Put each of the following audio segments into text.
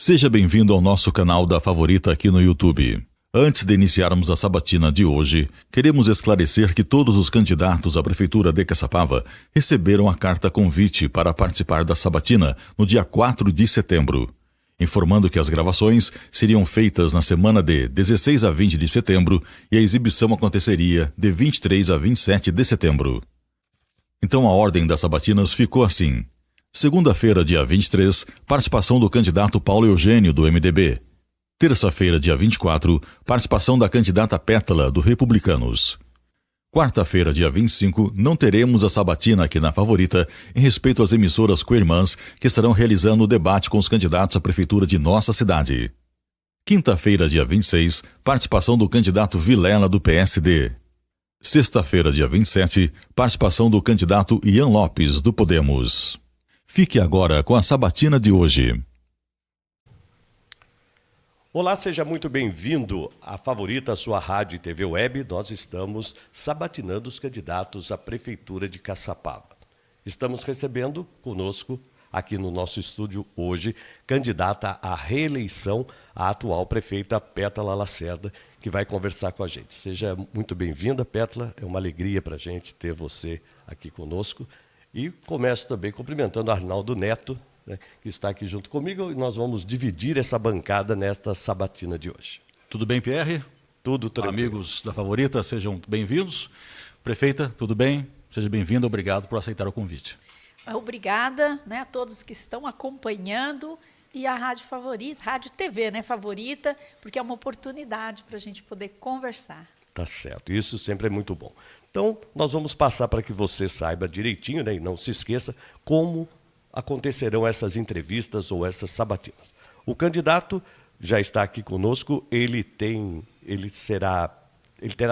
Seja bem-vindo ao nosso canal da Favorita aqui no YouTube. Antes de iniciarmos a sabatina de hoje, queremos esclarecer que todos os candidatos à Prefeitura de Caçapava receberam a carta convite para participar da sabatina no dia 4 de setembro, informando que as gravações seriam feitas na semana de 16 a 20 de setembro e a exibição aconteceria de 23 a 27 de setembro. Então a ordem das sabatinas ficou assim: segunda-feira, dia 23, participação do candidato Paulo Eugênio, do MDB. Terça-feira, dia 24, participação da candidata Pétala, do Republicanos. Quarta-feira, dia 25, não teremos a sabatina aqui na Favorita, em respeito às emissoras co-irmãs que estarão realizando o debate com os candidatos à prefeitura de nossa cidade. Quinta-feira, dia 26, participação do candidato Vilela, do PSD. Sexta-feira, dia 27, participação do candidato Ian Lopes, do Podemos. Fique agora com a sabatina de hoje. Olá, seja muito bem-vindo à Favorita, a sua rádio e TV web. Nós estamos sabatinando os candidatos à Prefeitura de Caçapava. Estamos recebendo conosco, aqui no nosso estúdio hoje, candidata à reeleição, a atual prefeita Pétala Lacerda, que vai conversar com a gente. Seja muito bem-vinda, Pétala. É uma alegria para a gente ter você aqui conosco. E começo também cumprimentando Arnaldo Neto, né, que está aqui junto comigo, e nós vamos dividir essa bancada nesta sabatina de hoje. Tudo bem, Pierre? Tudo tranquilo. Amigos da Favorita, sejam bem-vindos. Prefeita, tudo bem? Seja bem-vinda, obrigado por aceitar o convite. Obrigada, né, a todos que estão acompanhando e a Rádio Favorita, Rádio TV, né, Favorita, porque é uma oportunidade para a gente poder conversar. Tá certo, isso sempre é muito bom. Então, nós vamos passar para que você saiba direitinho, né, e não se esqueça, como acontecerão essas entrevistas ou essas sabatinas. O candidato já está aqui conosco, ele terá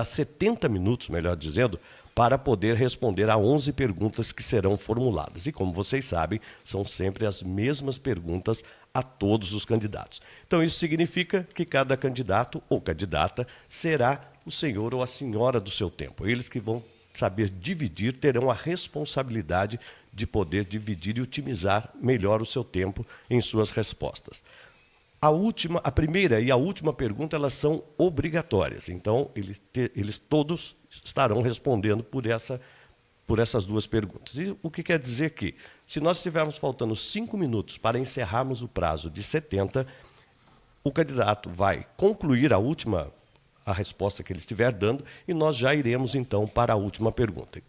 70 minutos, melhor dizendo, para poder responder a 11 perguntas que serão formuladas. E como vocês sabem, são sempre as mesmas perguntas a todos os candidatos. Então isso significa que cada candidato ou candidata será o senhor ou a senhora do seu tempo. Eles que vão saber dividir, terão a responsabilidade de poder dividir e otimizar melhor o seu tempo em suas respostas. A primeira e a última pergunta, elas são obrigatórias. Então, eles todos estarão respondendo por essas duas perguntas. E o que quer dizer que, se nós estivermos faltando 5 minutos para encerrarmos o prazo de 70, o candidato vai concluir a resposta que ele estiver dando, e nós já iremos, então, para a última pergunta.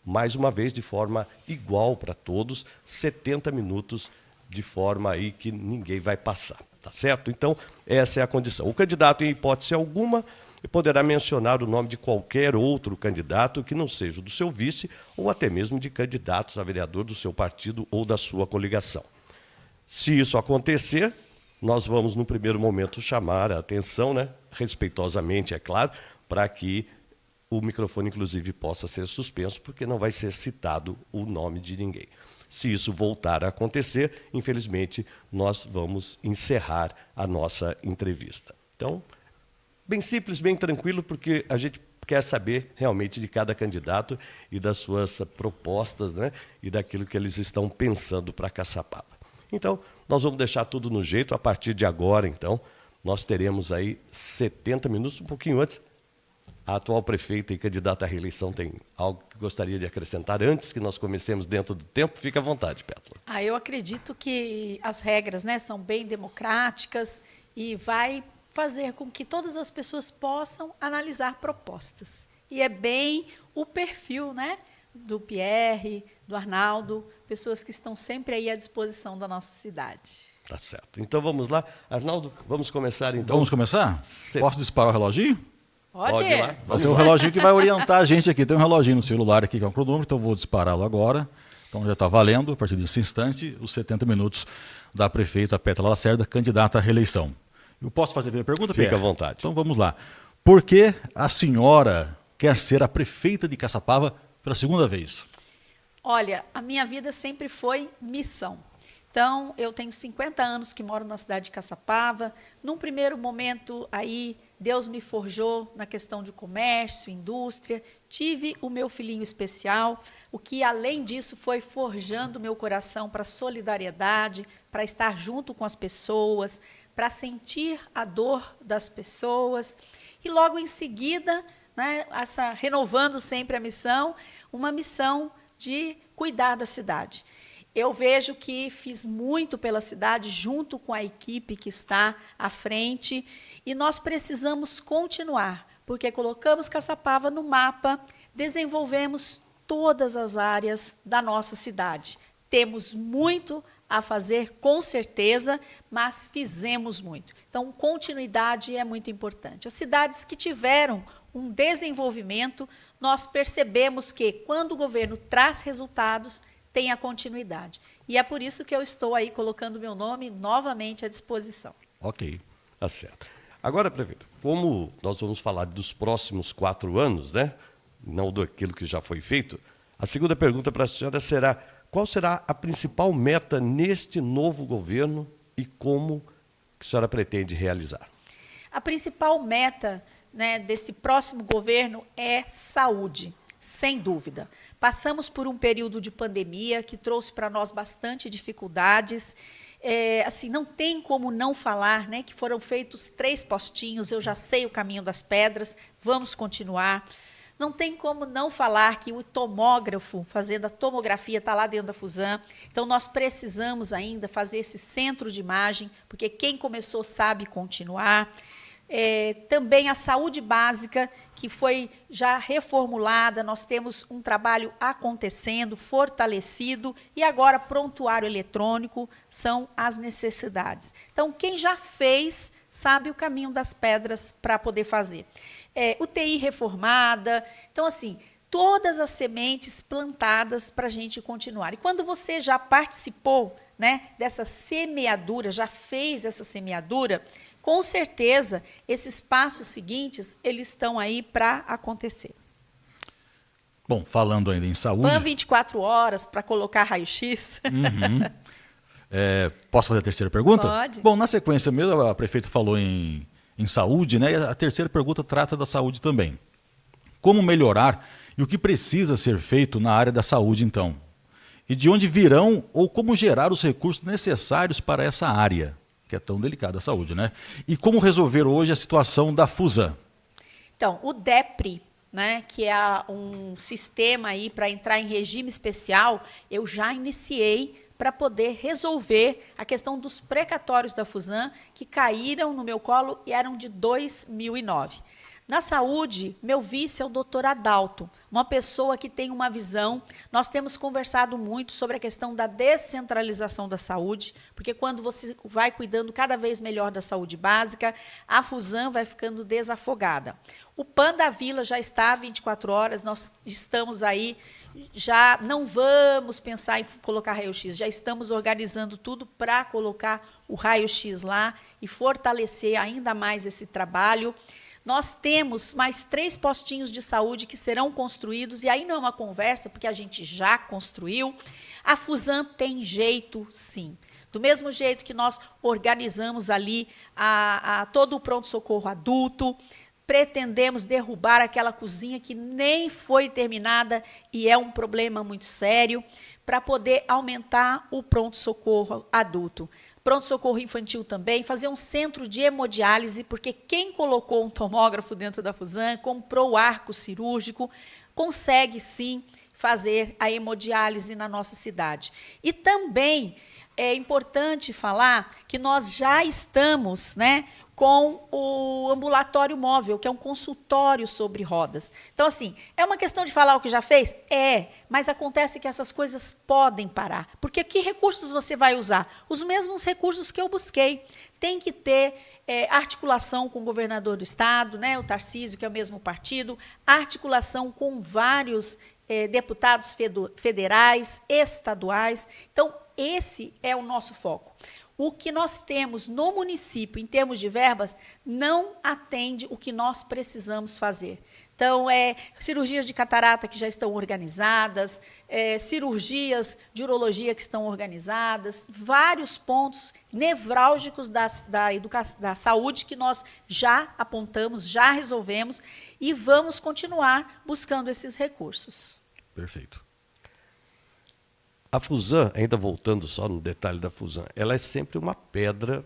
Mais uma vez, de forma igual para todos, 70 minutos, de forma aí que ninguém vai passar, tá certo? Então, essa é a condição. O candidato, em hipótese alguma, poderá mencionar o nome de qualquer outro candidato que não seja o do seu vice, ou até mesmo de candidatos a vereador do seu partido ou da sua coligação. Se isso acontecer, nós vamos, no primeiro momento, chamar a atenção, né, respeitosamente, é claro, para que o microfone, inclusive, possa ser suspenso, porque não vai ser citado o nome de ninguém. Se isso voltar a acontecer, infelizmente, nós vamos encerrar a nossa entrevista. Então, bem simples, bem tranquilo, porque a gente quer saber realmente de cada candidato e das suas propostas, né, e daquilo que eles estão pensando para Caçapava. Então, nós vamos deixar tudo no jeito. A partir de agora, então, nós teremos aí 70 minutos, um pouquinho antes. A atual prefeita e candidata à reeleição tem algo que gostaria de acrescentar antes que nós comecemos dentro do tempo? Fique à vontade, Pétala. Eu acredito que as regras, né, são bem democráticas e vai fazer com que todas as pessoas possam analisar propostas. E é bem o perfil, né, do Pierre, do Arnaldo, pessoas que estão sempre aí à disposição da nossa cidade. Tá certo. Então vamos lá. Arnaldo, vamos começar então? Vamos começar? Posso disparar o reloginho? Pode ir. Vai ser um reloginho que vai orientar a gente aqui. Tem um reloginho no celular aqui que é um cronômetro, então eu vou dispará-lo agora. Então já está valendo, a partir desse instante, os 70 minutos da prefeita Pétala Lacerda, candidata à reeleição. Eu posso fazer a minha pergunta, Pierre? Fique à vontade. Então vamos lá. Por que a senhora quer ser a prefeita de Caçapava pela segunda vez? Olha, a minha vida sempre foi missão. Então, eu tenho 50 anos que moro na cidade de Caçapava. Num primeiro momento, aí, Deus me forjou na questão de comércio, indústria, tive o meu filhinho especial, o que, além disso, foi forjando meu coração para solidariedade, para estar junto com as pessoas, para sentir a dor das pessoas. E logo em seguida, né, renovando sempre a missão, uma missão de cuidar da cidade. Eu vejo que fiz muito pela cidade, junto com a equipe que está à frente, e nós precisamos continuar, porque colocamos Caçapava no mapa, desenvolvemos todas as áreas da nossa cidade. Temos muito a fazer, com certeza, mas fizemos muito. Então, continuidade é muito importante. As cidades que tiveram um desenvolvimento, nós percebemos que, quando o governo traz resultados, tem a continuidade. E é por isso que eu estou aí colocando meu nome novamente à disposição. Ok, tá certo. Agora, prefeito, como nós vamos falar dos próximos 4 anos, né? Não daquilo que já foi feito, a segunda pergunta para a senhora será: qual será a principal meta neste novo governo e como que a senhora pretende realizar? A principal meta, né, desse próximo governo é saúde, sem dúvida. Passamos por um período de pandemia que trouxe para nós bastante dificuldades. Assim, não tem como não falar, né, que foram feitos 3 postinhos, eu já sei o caminho das pedras, vamos continuar. Não tem como não falar que o tomógrafo, fazendo a tomografia, está lá dentro da Fusan. Então, nós precisamos ainda fazer esse centro de imagem, porque quem começou sabe continuar. Também a saúde básica, que foi já reformulada, nós temos um trabalho acontecendo, fortalecido, e agora prontuário eletrônico são as necessidades. Então, quem já fez, sabe o caminho das pedras para poder fazer. UTI reformada, então, assim, todas as sementes plantadas para a gente continuar. E quando você já participou, né, dessa semeadura, já fez essa semeadura, com certeza, esses passos seguintes, eles estão aí para acontecer. Bom, falando ainda em saúde... PAN 24 horas para colocar raio-x. Uhum. Posso fazer a terceira pergunta? Pode. Bom, na sequência mesmo, a prefeita falou em saúde, né? E a terceira pergunta trata da saúde também. Como melhorar e o que precisa ser feito na área da saúde, então? E de onde virão ou como gerar os recursos necessários para essa área, que é tão delicada a saúde, né? E como resolver hoje a situação da Fusan? Então, o DEPRI, né, que é um sistema aí para entrar em regime especial, eu já iniciei para poder resolver a questão dos precatórios da Fusan, que caíram no meu colo e eram de 2009. Na saúde, meu vice é o doutor Adalto, uma pessoa que tem uma visão. Nós temos conversado muito sobre a questão da descentralização da saúde, porque quando você vai cuidando cada vez melhor da saúde básica, a Fusan vai ficando desafogada. O PAN da Vila já está 24 horas, nós estamos aí, já não vamos pensar em colocar raio-x, já estamos organizando tudo para colocar o raio-x lá e fortalecer ainda mais esse trabalho. Nós temos mais 3 postinhos de saúde que serão construídos, e aí não é uma conversa, porque a gente já construiu. A Fusan tem jeito, sim. Do mesmo jeito que nós organizamos ali todo o pronto-socorro adulto, pretendemos derrubar aquela cozinha que nem foi terminada e é um problema muito sério, para poder aumentar o pronto-socorro adulto. Pronto-socorro infantil também, fazer um centro de hemodiálise, porque quem colocou um tomógrafo dentro da Fusan, comprou o arco cirúrgico, consegue sim fazer a hemodiálise na nossa cidade. E também é importante falar que nós já estamos, né, com o ambulatório móvel, que é um consultório sobre rodas. Então, assim, é uma questão de falar o que já fez? Mas acontece que essas coisas podem parar. Porque que recursos você vai usar? Os mesmos recursos que eu busquei. Tem que ter articulação com o governador do estado, né, o Tarcísio, que é o mesmo partido, articulação com vários deputados federais, estaduais. Então, esse é o nosso foco. O que nós temos no município, em termos de verbas, não atende o que nós precisamos fazer. Então, cirurgias de catarata que já estão organizadas, cirurgias de urologia que estão organizadas, vários pontos nevrálgicos da saúde que nós já apontamos, já resolvemos e vamos continuar buscando esses recursos. Perfeito. A Fusan, ainda voltando só no detalhe da Fusan, ela é sempre uma pedra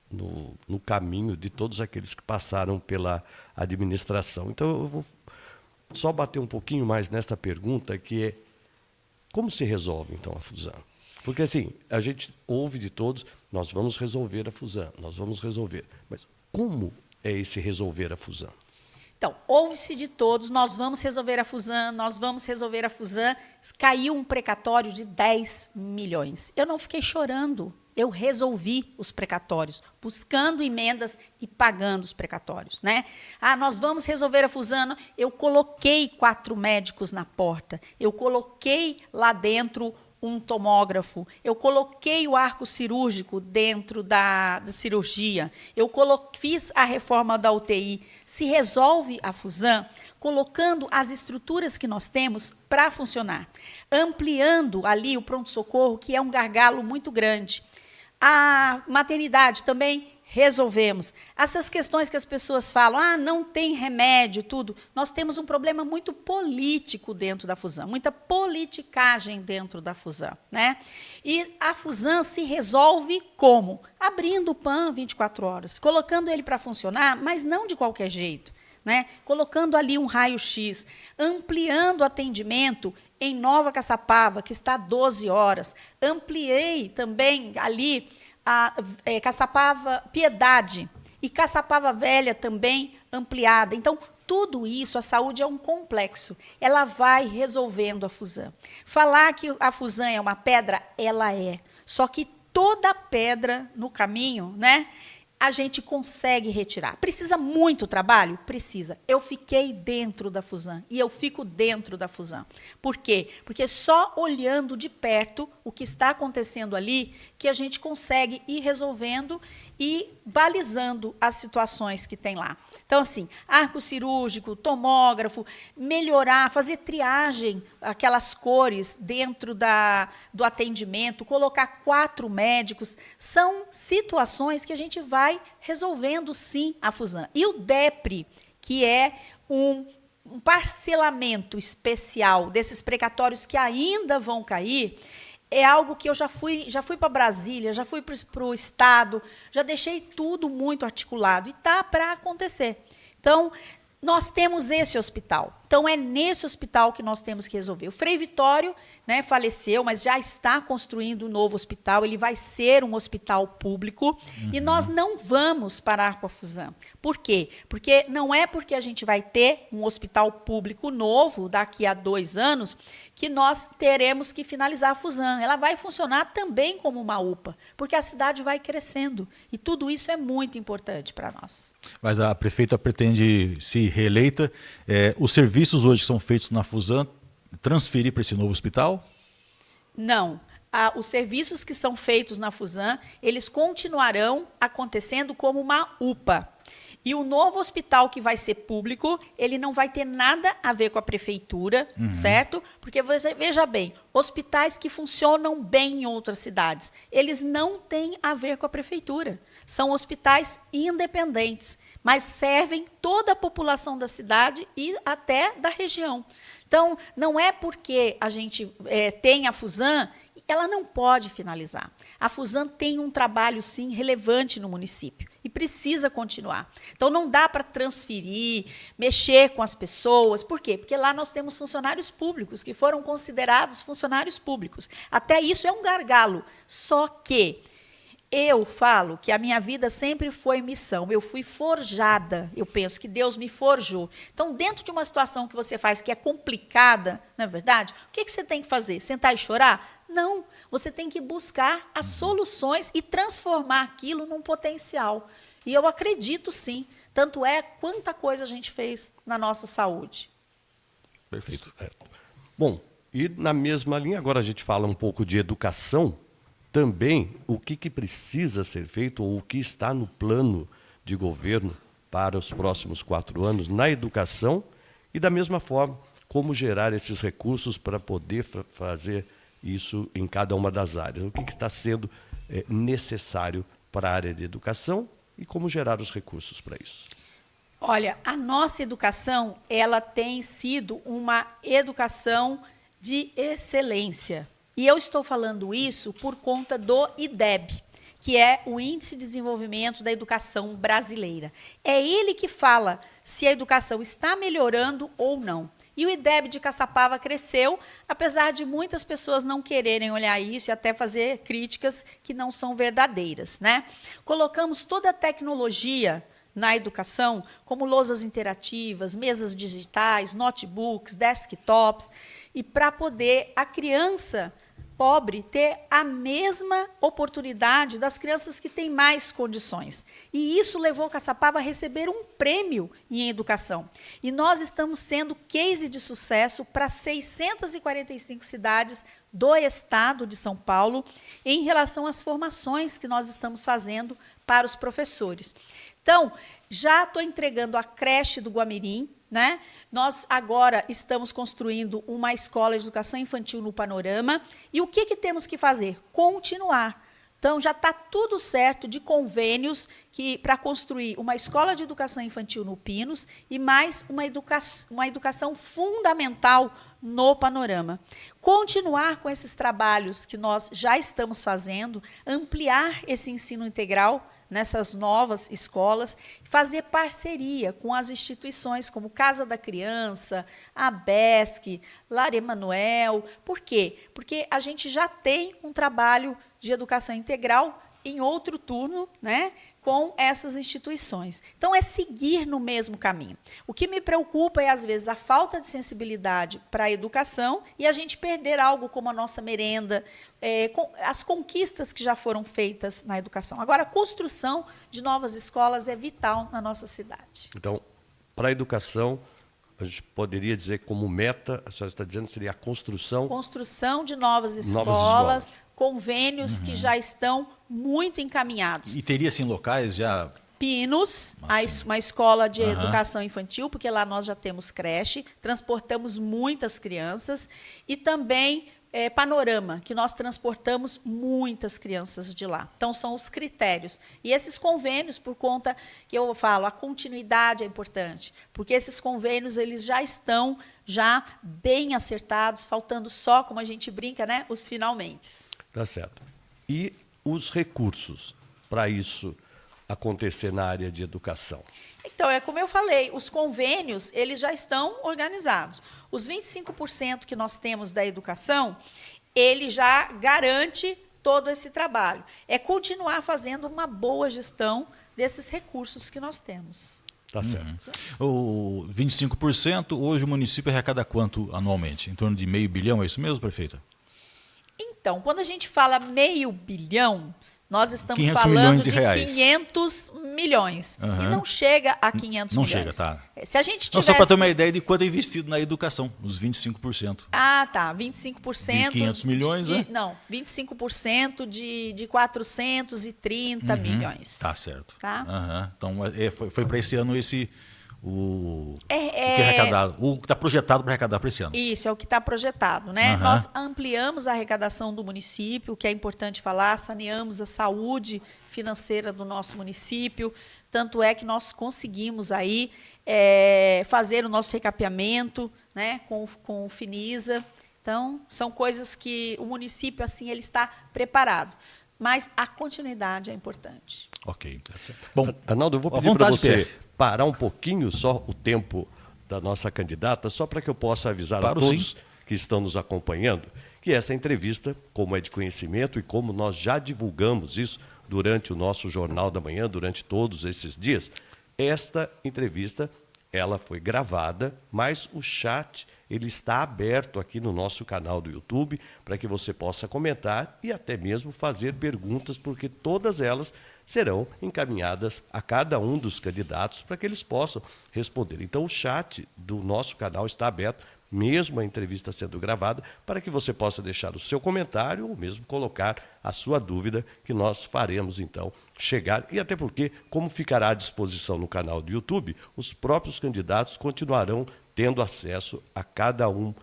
no caminho de todos aqueles que passaram pela administração. Então, eu vou só bater um pouquinho mais nesta pergunta, que é como se resolve, então, a Fusan? Porque, assim, a gente ouve de todos, nós vamos resolver a Fusan, nós vamos resolver. Mas como é esse resolver a Fusan? Então, ouve-se de todos, nós vamos resolver a Fusan, nós vamos resolver a Fusan. Caiu um precatório de 10 milhões. Eu não fiquei chorando, eu resolvi os precatórios, buscando emendas e pagando os precatórios, né? Nós vamos resolver a Fusan, eu coloquei 4 médicos na porta, eu coloquei lá dentro um tomógrafo, eu coloquei o arco cirúrgico dentro da cirurgia, fiz a reforma da UTI. Se resolve a Fusan colocando as estruturas que nós temos para funcionar, ampliando ali o pronto-socorro, que é um gargalo muito grande. A maternidade também resolvemos. Essas questões que as pessoas falam, não tem remédio, tudo. Nós temos um problema muito político dentro da Fusan, muita politicagem dentro da Fusan, né? E a Fusan se resolve como? Abrindo o PAN 24 horas, colocando ele para funcionar, mas não de qualquer jeito, né? Colocando ali um raio-x, ampliando o atendimento em Nova Caçapava, que está 12 horas. Ampliei também ali Caçapava Piedade e Caçapava Velha também ampliada. Então, tudo isso, a saúde é um complexo. Ela vai resolvendo a Fusan. Falar que a Fusan é uma pedra, ela é. Só que toda pedra no caminho, né, a gente consegue retirar. Precisa muito trabalho? Precisa. Eu fiquei dentro da Fusan e eu fico dentro da Fusan. Por quê? Porque só olhando de perto o que está acontecendo ali que a gente consegue ir resolvendo e balizando as situações que tem lá. Então, assim, arco cirúrgico, tomógrafo, melhorar, fazer triagem, aquelas cores dentro do atendimento, colocar 4 médicos, são situações que a gente vai resolvendo, sim, a Fusan. E o DEPRE, que é um parcelamento especial desses precatórios que ainda vão cair, é algo que eu já fui para Brasília, já fui para o Estado, já deixei tudo muito articulado e está para acontecer. Então, nós temos esse hospital. Então, é nesse hospital que nós temos que resolver. O Frei Vitório, né, faleceu, mas já está construindo um novo hospital. Ele vai ser um hospital público. E nós não vamos parar com a Fusan. Por quê? Porque não é porque a gente vai ter um hospital público novo daqui a 2 anos que nós teremos que finalizar a Fusan. Ela vai funcionar também como uma UPA, porque a cidade vai crescendo. E tudo isso é muito importante para nós. Mas a prefeita pretende, se reeleita, os serviços hoje que são feitos na Fusan, transferir para esse novo hospital? Não. Os serviços que são feitos na Fusan, eles continuarão acontecendo como uma UPA. E o novo hospital que vai ser público, ele não vai ter nada a ver com a prefeitura, certo? Porque, você veja bem, hospitais que funcionam bem em outras cidades, eles não têm a ver com a prefeitura. São hospitais independentes, mas servem toda a população da cidade e até da região. Então, não é porque a gente tem a Fusan, ela não pode finalizar. A Fusan tem um trabalho, sim, relevante no município e precisa continuar. Então, não dá para transferir, mexer com as pessoas. Por quê? Porque lá nós temos funcionários públicos que foram considerados funcionários públicos. Até isso é um gargalo. Só que eu falo que a minha vida sempre foi missão. Eu fui forjada. Eu penso que Deus me forjou. Então, dentro de uma situação que você faz que é complicada, não é verdade? O que você tem que fazer? Sentar e chorar? Não. Você tem que buscar as soluções e transformar aquilo num potencial. E eu acredito, sim. Tanto é quanta coisa a gente fez na nossa saúde. Perfeito. Bom, e na mesma linha, agora a gente fala um pouco de educação. Também o que precisa ser feito ou o que está no plano de governo para os próximos 4 anos na educação E da mesma forma, como gerar esses recursos para poder fazer isso em cada uma das áreas. O que está sendo necessário para a área de educação e como gerar os recursos para isso. Olha, a nossa educação, ela tem sido uma educação de excelência. E eu estou falando isso por conta do IDEB, que é o Índice de Desenvolvimento da Educação Brasileira. É ele que fala se a educação está melhorando ou não. E o IDEB de Caçapava cresceu, apesar de muitas pessoas não quererem olhar isso e até fazer críticas que não são verdadeiras, né? Colocamos toda a tecnologia na educação, como lousas interativas, mesas digitais, notebooks, desktops, e para poder a criança pobre ter a mesma oportunidade das crianças que têm mais condições. E isso levou Caçapava a receber um prêmio em educação. E nós estamos sendo case de sucesso para 645 cidades do estado de São Paulo em relação às formações que nós estamos fazendo para os professores. Então, já estou entregando a creche do Guamirim, né? Nós agora estamos construindo uma escola de educação infantil no Panorama. E o que temos que fazer? Continuar. Então, já está tudo certo de convênios para construir uma escola de educação infantil no Pinos e mais uma educação fundamental no Panorama. Continuar com esses trabalhos que nós já estamos fazendo, ampliar esse ensino integral nessas novas escolas, fazer parceria com as instituições como Casa da Criança, a BESC, Lar Emanuel. Por quê? Porque a gente já tem um trabalho de educação integral em outro turno, né, com essas instituições. Então, é seguir no mesmo caminho. O que me preocupa é, às vezes, a falta de sensibilidade para a educação e a gente perder algo como a nossa merenda, as conquistas que já foram feitas na educação. Agora, a construção de novas escolas é vital na nossa cidade. Então, para a educação, a gente poderia dizer como meta, a senhora está dizendo, seria a construção... Construção de novas escolas. Convênios que já estão muito encaminhados. E teria, assim, locais já... Pinos, uma escola de educação infantil, porque lá nós já temos creche, transportamos muitas crianças, e também Panorama, que nós transportamos muitas crianças de lá. Então, são os critérios. E esses convênios, por conta que eu falo, a continuidade é importante, porque esses convênios eles já estão bem acertados, faltando só, como a gente brinca, né, os finalmente. Tá certo. E os recursos para isso acontecer na área de educação? Então, é como eu falei, os convênios eles já estão organizados. Os 25% que nós temos da educação, ele já garante todo esse trabalho. É continuar fazendo uma boa gestão desses recursos que nós temos. Tá certo. O 25%, hoje o município arrecada quanto anualmente? Em torno de R$500 bilhão, é isso mesmo, prefeita? Então, quando a gente fala R$500 bilhão, nós estamos 500 falando milhões de reais. 500 milhões. E não chega a 500 não milhões. Não chega, tá. Se a gente tivesse... Não, só para ter uma ideia de quanto é investido na educação, os 25%. Ah, tá. 25%... De 500 milhões, né? Não, 25% de 430 milhões. Tá certo. Tá? Então, foi para esse ano o que é arrecadado, o que está projetado para arrecadar para esse ano. Isso, é o que está projetado, né? Nós ampliamos a arrecadação do município, o que é importante falar, saneamos a saúde financeira do nosso município, tanto é que nós conseguimos aí fazer o nosso recapeamento, né, com o Finisa. Então, são coisas que o município, assim, ele está preparado. Mas a continuidade é importante. Ok. Bom, Arnaldo, eu vou pedir para você parar um pouquinho só o tempo da nossa candidata, só para que eu possa avisar a todos que estão nos acompanhando que essa entrevista, como é de conhecimento e como nós já divulgamos isso durante o nosso Jornal da Manhã, durante todos esses dias, esta entrevista ela foi gravada, mas o chat ele está aberto aqui no nosso canal do YouTube para que você possa comentar e até mesmo fazer perguntas, porque todas elas serão encaminhadas a cada um dos candidatos para que eles possam responder. Então, o chat do nosso canal está aberto, mesmo a entrevista sendo gravada, para que você possa deixar o seu comentário ou mesmo colocar a sua dúvida, que nós faremos, então, chegar. E até porque, como ficará à disposição no canal do YouTube, os próprios candidatos continuarão tendo acesso a cada um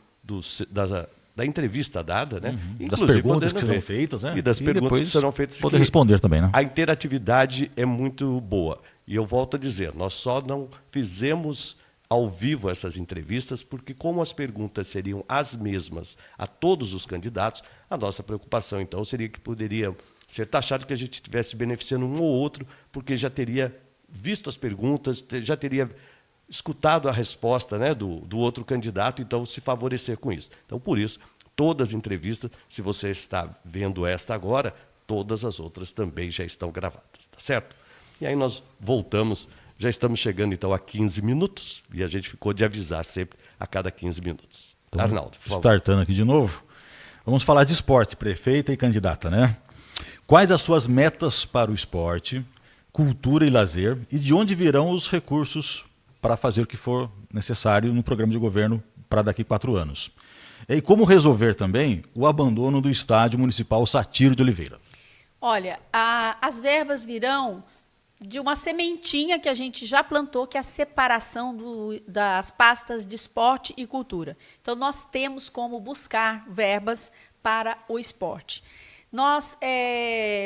da entrevista dada, né? Das perguntas que serão feitas, né? E das perguntas que serão feitas. Poder responder também, né? A interatividade é muito boa. E eu volto a dizer, nós só não fizemos ao vivo essas entrevistas, porque como as perguntas seriam as mesmas a todos os candidatos, a nossa preocupação, então, seria que poderia ser taxado que a gente estivesse beneficiando um ou outro, porque já teria visto as perguntas, já teria escutado a resposta, né, do outro candidato, então se favorecer com isso. Então, por isso, todas as entrevistas, se você está vendo esta agora, todas as outras também já estão gravadas, tá certo? E aí nós voltamos, já estamos chegando então a 15 minutos, e a gente ficou de avisar sempre a cada 15 minutos. Então, Arnaldo, por favor. Startando aqui de novo, vamos falar de esporte, prefeita e candidata, né? Quais as suas metas para o esporte, cultura e lazer, e de onde virão os recursos para fazer o que for necessário no programa de governo para daqui a 4 anos? E como resolver também o abandono do estádio municipal Satiro de Oliveira? Olha, as verbas virão de uma sementinha que a gente já plantou, que é a separação das pastas de esporte e cultura. Então, nós temos como buscar verbas para o esporte. Nós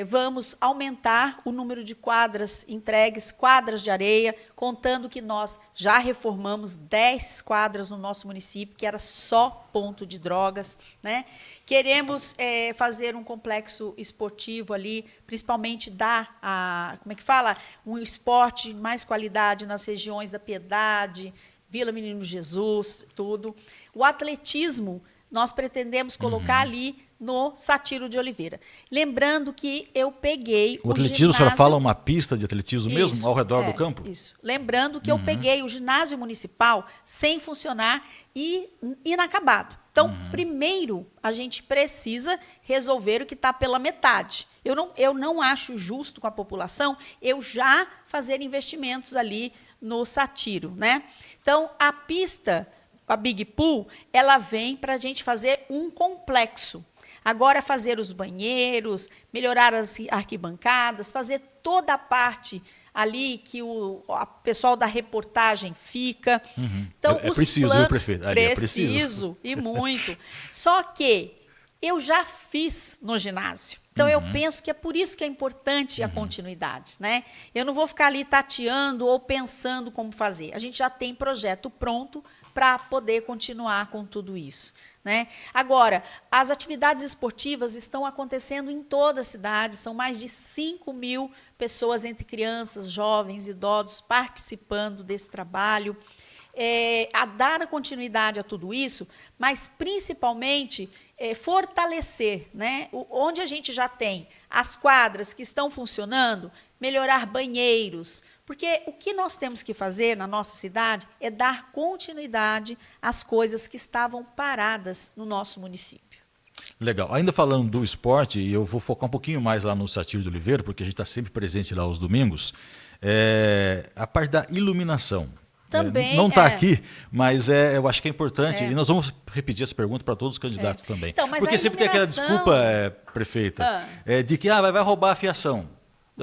vamos aumentar o número de quadras entregues, quadras de areia, contando que nós já reformamos 10 quadras no nosso município, que era só ponto de drogas, né? Queremos fazer um complexo esportivo ali, principalmente dar, um esporte mais qualidade nas regiões da Piedade, Vila Menino Jesus, tudo. O atletismo, nós pretendemos colocar ali no Satiro de Oliveira. Lembrando que eu peguei o atletismo, ginásio... a senhora fala uma pista de atletismo isso, mesmo, ao redor do campo? Isso. Lembrando que eu peguei o ginásio municipal sem funcionar e inacabado. Então, primeiro, a gente precisa resolver o que está pela metade. Eu não acho justo com a população eu já fazer investimentos ali no Satiro, né? Então, a pista, a Big Pool, ela vem para a gente fazer um complexo. Agora, fazer os banheiros, melhorar as arquibancadas, fazer toda a parte ali que o pessoal da reportagem fica. Então, os preciso, planos, prefeito? Preciso, e muito. Só que eu já fiz no ginásio. Então, eu penso que é por isso que é importante a continuidade, né? Eu não vou ficar ali tateando ou pensando como fazer. A gente já tem projeto pronto para poder continuar com tudo isso, né? Agora, as atividades esportivas estão acontecendo em toda a cidade, são mais de 5.000 pessoas, entre crianças, jovens, idosos, participando desse trabalho. A dar continuidade a tudo isso, mas principalmente fortalecer, né? Onde a gente já tem as quadras que estão funcionando, melhorar banheiros, porque o que nós temos que fazer na nossa cidade é dar continuidade às coisas que estavam paradas no nosso município. Legal. Ainda falando do esporte, e eu vou focar um pouquinho mais lá no Satiro de Oliveira, porque a gente está sempre presente lá aos domingos, a parte da iluminação. Também não está aqui, mas eu acho que é importante. E nós vamos repetir essa pergunta para todos os candidatos também. Então, mas porque sempre tem aquela desculpa, prefeita, de que vai roubar a fiação.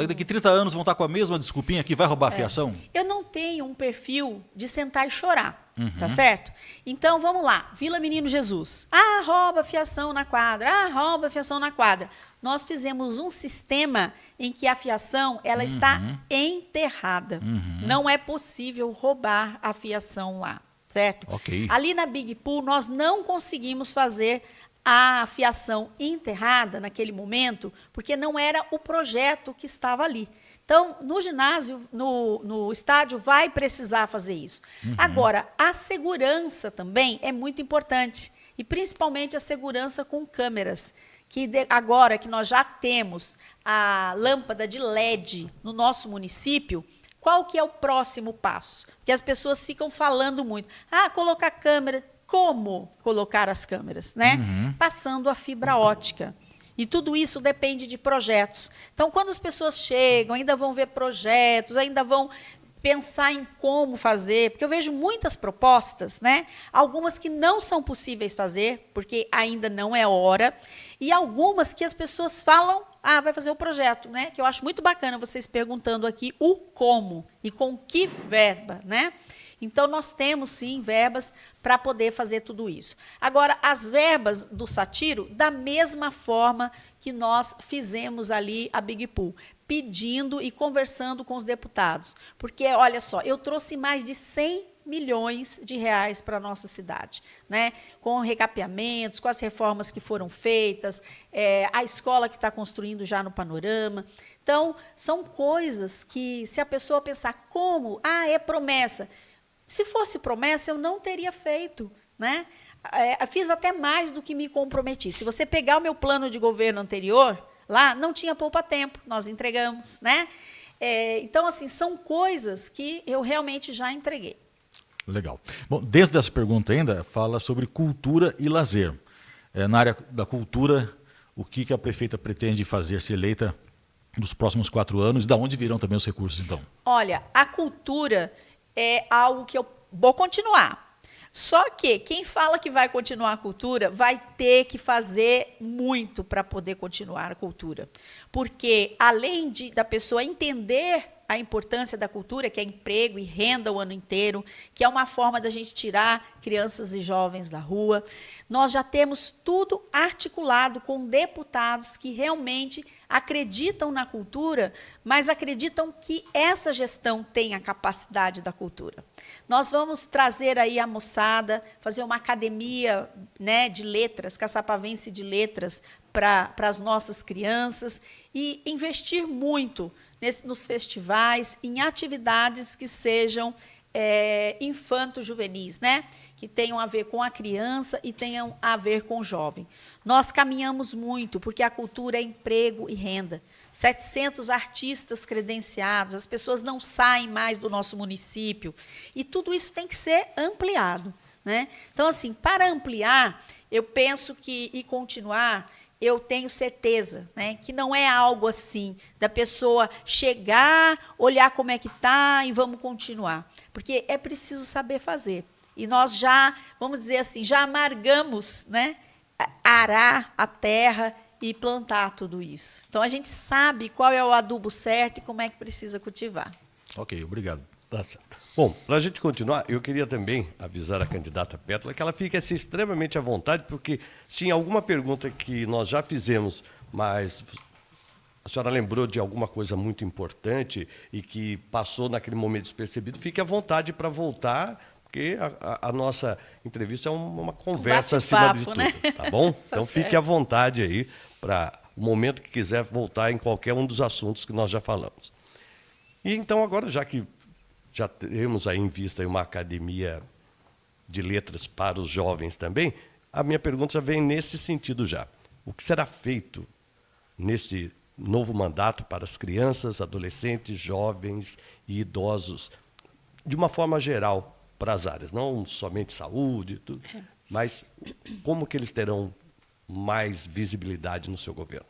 Daqui 30 anos vão estar com a mesma desculpinha que vai roubar a fiação? Eu não tenho um perfil de sentar e chorar, tá certo? Então, vamos lá. Vila Menino Jesus. Rouba a fiação na quadra. Rouba a fiação na quadra. Nós fizemos um sistema em que a fiação ela está enterrada. Não é possível roubar a fiação lá, certo? Okay. Ali na Big Pool, nós não conseguimos fazer a fiação enterrada naquele momento, porque não era o projeto que estava ali. Então, no ginásio, no estádio, vai precisar fazer isso. Agora, a segurança também é muito importante, e principalmente a segurança com câmeras, que agora que nós já temos a lâmpada de LED no nosso município, qual que é o próximo passo? Porque as pessoas ficam falando muito. Colocar câmera. Como colocar as câmeras, né? Passando a fibra ótica. E tudo isso depende de projetos. Então, quando as pessoas chegam, ainda vão ver projetos, ainda vão pensar em como fazer, porque eu vejo muitas propostas, né? Algumas que não são possíveis fazer, porque ainda não é hora, e algumas que as pessoas falam, vai fazer o projeto, né? Que eu acho muito bacana vocês perguntando aqui o como e com que verba, né? Então, nós temos, sim, verbas para poder fazer tudo isso. Agora, as verbas do Satiro, da mesma forma que nós fizemos ali a Big Pool, pedindo e conversando com os deputados. Porque, olha só, eu trouxe mais de 100 milhões de reais para a nossa cidade, né? Com recapeamentos, com as reformas que foram feitas, a escola que está construindo já no Panorama. Então, são coisas que, se a pessoa pensar como, é promessa. Se fosse promessa, eu não teria feito, né? Fiz até mais do que me comprometi. Se você pegar o meu plano de governo anterior, lá não tinha poupa-tempo, nós entregamos, né? Então, assim, são coisas que eu realmente já entreguei. Legal. Bom, dentro dessa pergunta ainda, fala sobre cultura e lazer. Na área da cultura, o que a prefeita pretende fazer, se eleita, nos próximos 4 anos? E de onde virão também os recursos, então? Olha, a cultura é algo que eu vou continuar. Só que quem fala que vai continuar a cultura vai ter que fazer muito para poder continuar a cultura. Porque, além da pessoa entender a importância da cultura, que é emprego e renda o ano inteiro, que é uma forma da gente tirar crianças e jovens da rua, nós já temos tudo articulado com deputados que realmente acreditam na cultura, mas acreditam que essa gestão tem a capacidade da cultura. Nós vamos trazer aí a moçada, fazer uma academia, né, de letras, caçapavense de letras, para as nossas crianças e investir muito nos festivais, em atividades que sejam infanto-juvenis, né? Que tenham a ver com a criança e tenham a ver com o jovem. Nós caminhamos muito, porque a cultura é emprego e renda. 700 artistas credenciados, as pessoas não saem mais do nosso município. E tudo isso tem que ser ampliado, né? Então, assim, para ampliar, eu penso que, e continuar, eu tenho certeza, né, que não é algo assim, da pessoa chegar, olhar como é que está e vamos continuar. Porque é preciso saber fazer. E nós já, vamos dizer assim, já amargamos, né, arar a terra e plantar tudo isso. Então, a gente sabe qual é o adubo certo e como é que precisa cultivar. Ok, obrigado. Tá certo. Bom, para a gente continuar, eu queria também avisar a candidata Pétala que ela fique assim, extremamente à vontade, porque se em alguma pergunta que nós já fizemos, mas a senhora lembrou de alguma coisa muito importante e que passou naquele momento despercebido, fique à vontade para voltar, porque a nossa entrevista é uma conversa acima de tudo, né? Tá bom? Então fique à vontade aí para o momento que quiser voltar em qualquer um dos assuntos que nós já falamos. E então agora, já que já temos aí em vista aí uma academia de letras para os jovens também, a minha pergunta já vem nesse sentido já. O que será feito nesse novo mandato para as crianças, adolescentes, jovens e idosos, de uma forma geral, para as áreas, não somente saúde, tudo, mas como que eles terão mais visibilidade no seu governo?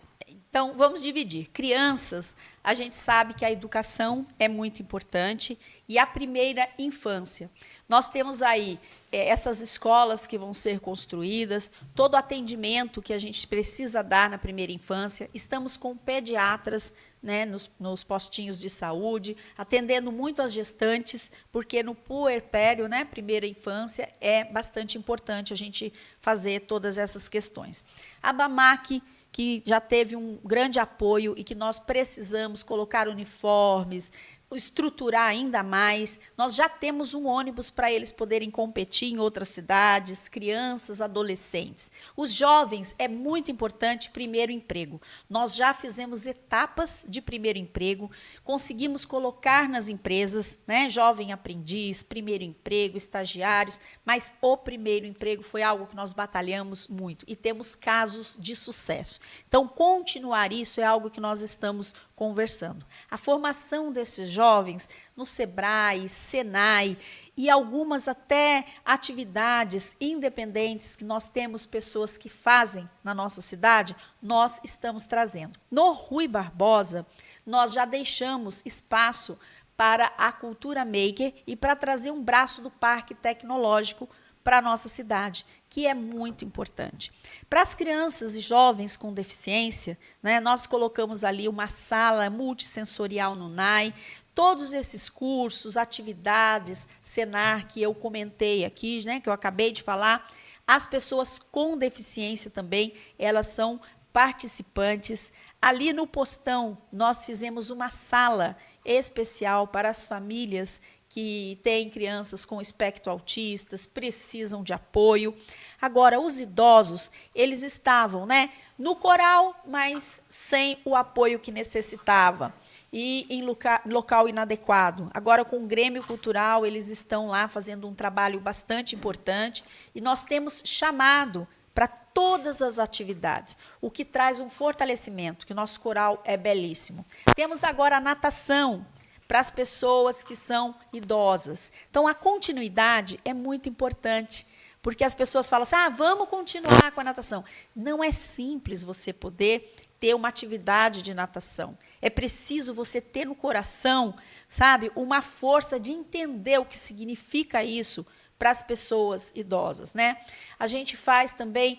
Então, vamos dividir. Crianças, a gente sabe que a educação é muito importante e a primeira infância. Nós temos aí essas escolas que vão ser construídas, todo o atendimento que a gente precisa dar na primeira infância. Estamos com pediatras, né, nos postinhos de saúde, atendendo muito as gestantes, porque no puerpério, né, primeira infância, é bastante importante a gente fazer todas essas questões. A BAMAC, que já teve um grande apoio e que nós precisamos colocar uniformes, estruturar ainda mais. Nós já temos um ônibus para eles poderem competir em outras cidades, crianças, adolescentes. Os jovens, é muito importante primeiro emprego. Nós já fizemos etapas de primeiro emprego, conseguimos colocar nas empresas, né, jovem aprendiz, primeiro emprego, estagiários, mas o primeiro emprego foi algo que nós batalhamos muito e temos casos de sucesso. Então, continuar isso é algo que nós estamos conversando. A formação desses jovens no Sebrae, Senai e algumas até atividades independentes que nós temos pessoas que fazem na nossa cidade, nós estamos trazendo. No Rui Barbosa, nós já deixamos espaço para a Cultura Maker e para trazer um braço do Parque Tecnológico para a nossa cidade, que é muito importante. Para as crianças e jovens com deficiência, né, nós colocamos ali uma sala multissensorial no NAI, Todos esses cursos, atividades, Senar, que eu comentei aqui, né, que eu acabei de falar, as pessoas com deficiência também, elas são participantes. Ali no Postão, nós fizemos uma sala especial para as famílias que têm crianças com espectro autistas, precisam de apoio. Agora, os idosos, eles estavam, né, no coral, mas sem o apoio que necessitava e em local inadequado. Agora, com o Grêmio Cultural, eles estão lá fazendo um trabalho bastante importante e nós temos chamado para todas as atividades, o que traz um fortalecimento, que o nosso coral é belíssimo. Temos agora a natação para as pessoas que são idosas. Então, a continuidade é muito importante, porque as pessoas falam assim, vamos continuar com a natação. Não é simples você poder ter uma atividade de natação. É preciso você ter no coração, sabe, uma força de entender o que significa isso para as pessoas idosas, né? A gente faz também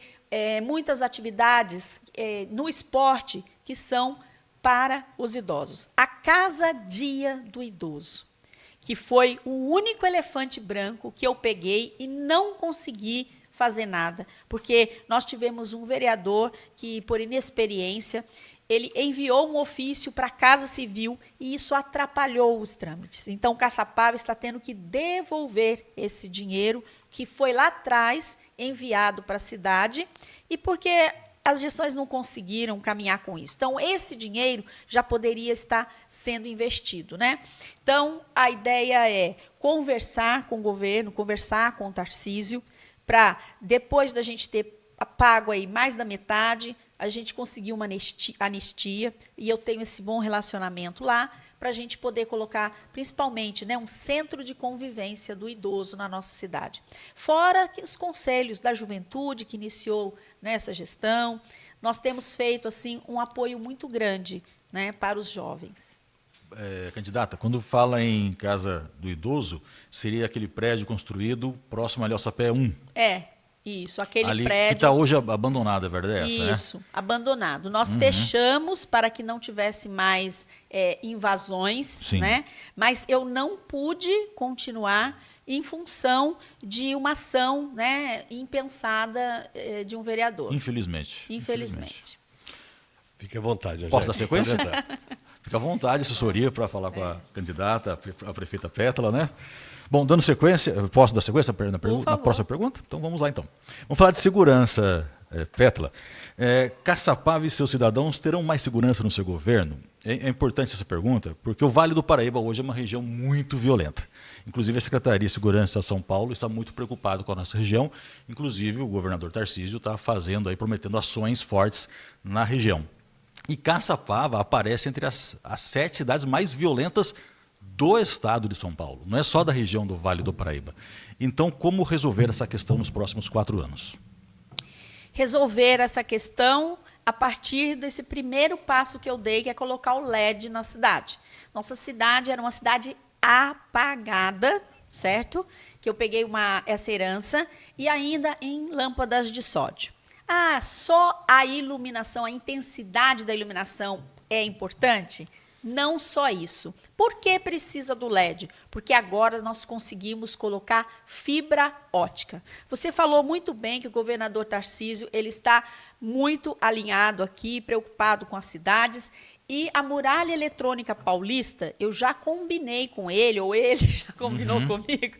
muitas atividades no esporte que são para os idosos. A Casa Dia do Idoso, que foi o único elefante branco que eu peguei e não consegui fazer nada, porque nós tivemos um vereador que, por inexperiência, ele enviou um ofício para a Casa Civil e isso atrapalhou os trâmites. Então, Caçapava está tendo que devolver esse dinheiro que foi lá atrás enviado para a cidade e porque as gestões não conseguiram caminhar com isso. Então, esse dinheiro já poderia estar sendo investido, né? Então, a ideia é conversar com o governo, conversar com o Tarcísio, para, depois da gente ter pago aí mais da metade, a gente conseguir uma anistia, e eu tenho esse bom relacionamento lá, para a gente poder colocar, principalmente, né, um centro de convivência do idoso na nossa cidade. Fora que os conselhos da juventude, que iniciou nessa gestão, nós temos feito assim, um apoio muito grande, né, para os jovens. Candidata, quando fala em Casa do Idoso, seria aquele prédio construído próximo ali ao Sapé 1? Isso, aquele ali, prédio... que está hoje abandonado, é verdade essa, Isso, né? Abandonado. Nós fechamos para que não tivesse mais invasões, né? Mas eu não pude continuar em função de uma ação, né, impensada de um vereador. Infelizmente. Fique à vontade, Angélica. Posso dar sequência? Fica à vontade, assessoria, para falar com a candidata, a prefeita Pétala, né? Bom, dando sequência, posso dar sequência na próxima pergunta? Então vamos lá, então. Vamos falar de segurança, Pétala. Caçapava e seus cidadãos terão mais segurança no seu governo? É importante essa pergunta, porque o Vale do Paraíba hoje é uma região muito violenta. Inclusive, a Secretaria de Segurança de São Paulo está muito preocupada com a nossa região. Inclusive, o governador Tarcísio está fazendo aí, prometendo ações fortes na região. E Caçapava aparece entre as 7 cidades mais violentas do estado de São Paulo, não é só da região do Vale do Paraíba. Então, como resolver essa questão nos próximos 4 anos? Resolver essa questão a partir desse primeiro passo que eu dei, que é colocar o LED na cidade. Nossa cidade era uma cidade apagada, certo? Que eu peguei essa herança, e ainda em lâmpadas de sódio. Só a iluminação, a intensidade da iluminação é importante? Não só isso. Por que precisa do LED? Porque agora nós conseguimos colocar fibra ótica. Você falou muito bem que o governador Tarcísio ele está muito alinhado aqui, preocupado com as cidades. E a Muralha Eletrônica Paulista, eu já combinei com ele, ou ele já combinou comigo,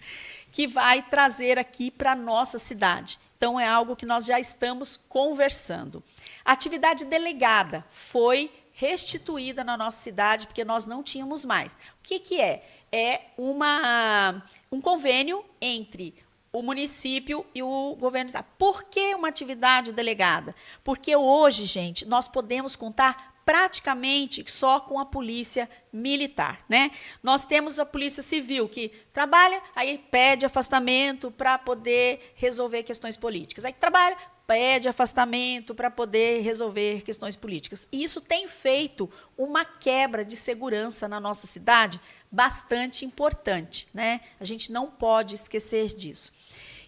que vai trazer aqui para a nossa cidade. Então, é algo que nós já estamos conversando. A atividade delegada foi restituída na nossa cidade, porque nós não tínhamos mais. O que é? É um convênio entre o município e o governo do estado. Por que uma atividade delegada? Porque hoje, gente, nós podemos contar praticamente só com a polícia militar, né? Nós temos a polícia civil que trabalha, aí pede afastamento para poder resolver questões políticas. Aí trabalha, pede afastamento para poder resolver questões políticas. E isso tem feito uma quebra de segurança na nossa cidade bastante importante, né? A gente não pode esquecer disso.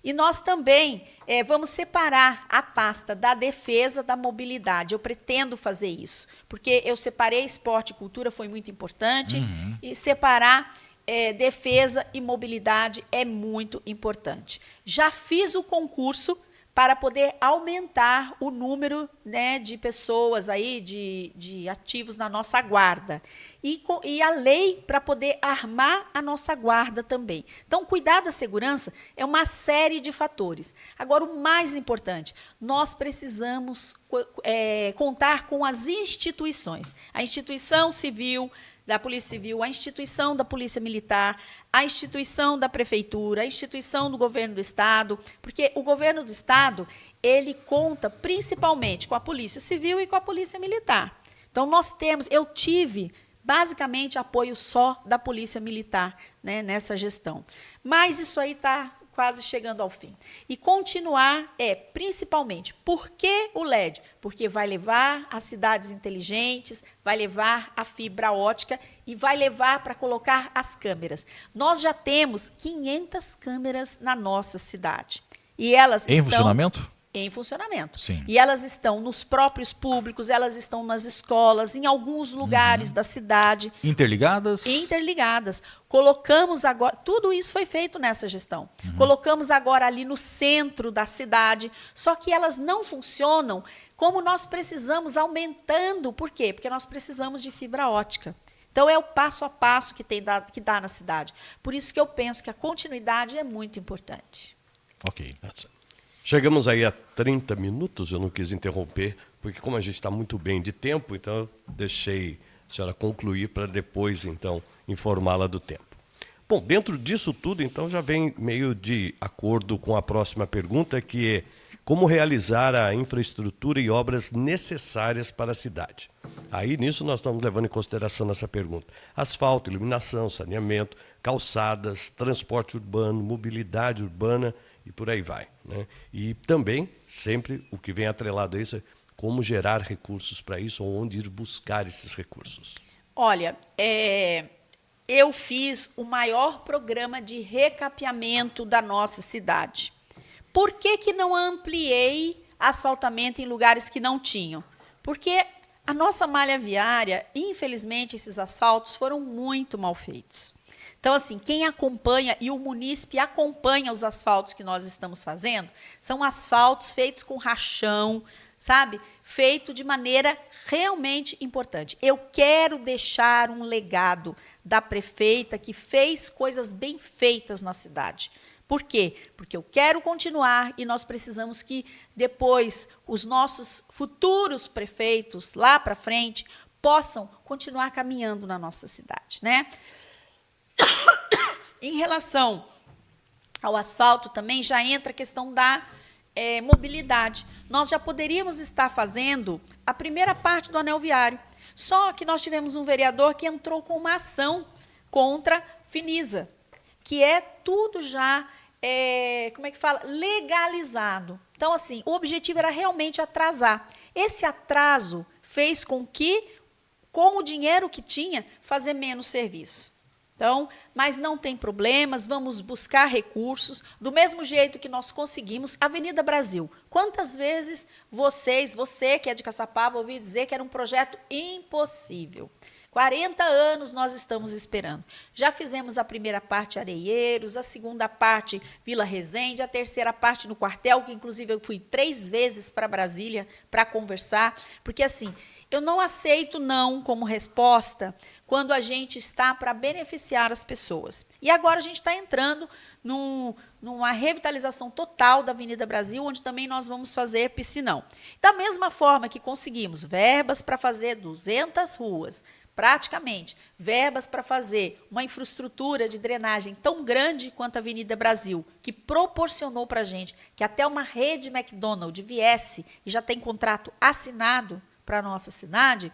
E nós também vamos separar a pasta da defesa da mobilidade. Eu pretendo fazer isso, porque eu separei esporte e cultura, foi muito importante, e separar defesa e mobilidade é muito importante. Já fiz o concurso para poder aumentar o número, né, de pessoas aí, de ativos na nossa guarda. E a lei para poder armar a nossa guarda também. Então, cuidar da segurança é uma série de fatores. Agora, o mais importante, nós precisamos contar com as instituições. A instituição civil, da Polícia Civil, a instituição da Polícia Militar, a instituição da Prefeitura, a instituição do Governo do Estado, porque o Governo do Estado, ele conta principalmente com a Polícia Civil e com a Polícia Militar. Então, eu tive basicamente apoio só da Polícia Militar, né, nessa gestão. Mas isso aí está quase chegando ao fim. E continuar principalmente, por que o LED? Porque vai levar as cidades inteligentes, vai levar a fibra ótica e vai levar para colocar as câmeras. Nós já temos 500 câmeras na nossa cidade. E elas Em funcionamento? Em funcionamento. Sim. E elas estão nos próprios públicos, elas estão nas escolas, em alguns lugares da cidade. Interligadas? Interligadas. Colocamos agora, tudo isso foi feito nessa gestão. Colocamos agora ali no centro da cidade, só que elas não funcionam como nós precisamos, aumentando. Por quê? Porque nós precisamos de fibra ótica. Então, é o passo a passo que dá na cidade. Por isso que eu penso que a continuidade é muito importante. Ok. Chegamos aí a 30 minutos, eu não quis interromper, porque como a gente está muito bem de tempo, então eu deixei a senhora concluir para depois, então, informá-la do tempo. Bom, dentro disso tudo, então, já vem meio de acordo com a próxima pergunta, que é como realizar a infraestrutura e obras necessárias para a cidade. Aí, nisso, nós estamos levando em consideração essa pergunta. Asfalto, iluminação, saneamento, calçadas, transporte urbano, mobilidade urbana, e por aí vai, né? E também, sempre, o que vem atrelado a isso é como gerar recursos para isso, ou onde ir buscar esses recursos. Olha, eu fiz o maior programa de recapeamento da nossa cidade. Por que não ampliei asfaltamento em lugares que não tinham? Porque a nossa malha viária, infelizmente, esses asfaltos foram muito mal feitos. Então, assim, quem acompanha, e o munícipe acompanha os asfaltos que nós estamos fazendo, são asfaltos feitos com rachão, sabe? Feito de maneira realmente importante. Eu quero deixar um legado da prefeita que fez coisas bem feitas na cidade. Por quê? Porque eu quero continuar e nós precisamos que depois os nossos futuros prefeitos, lá para frente, possam continuar caminhando na nossa cidade, né? Em relação ao asfalto também já entra a questão da mobilidade. Nós já poderíamos estar fazendo a primeira parte do anel viário, só que nós tivemos um vereador que entrou com uma ação contra Finisa, que é tudo já, legalizado. Então, assim, o objetivo era realmente atrasar. Esse atraso fez com que, com o dinheiro que tinha, fazer menos serviço. Então, mas não tem problemas, vamos buscar recursos, do mesmo jeito que nós conseguimos. Avenida Brasil, quantas vezes você que é de Caçapava, ouviu dizer que era um projeto impossível? 40 anos nós estamos esperando. Já fizemos a primeira parte Areieiros, a segunda parte Vila Resende, a terceira parte no quartel, que inclusive eu fui 3 vezes para Brasília para conversar, porque assim, eu não aceito não como resposta quando a gente está para beneficiar as pessoas. E agora a gente está entrando numa revitalização total da Avenida Brasil, onde também nós vamos fazer piscinão. Da mesma forma que conseguimos verbas para fazer 200 ruas, praticamente, verbas para fazer uma infraestrutura de drenagem tão grande quanto a Avenida Brasil, que proporcionou para a gente que até uma rede McDonald's viesse e já tem contrato assinado para a nossa cidade,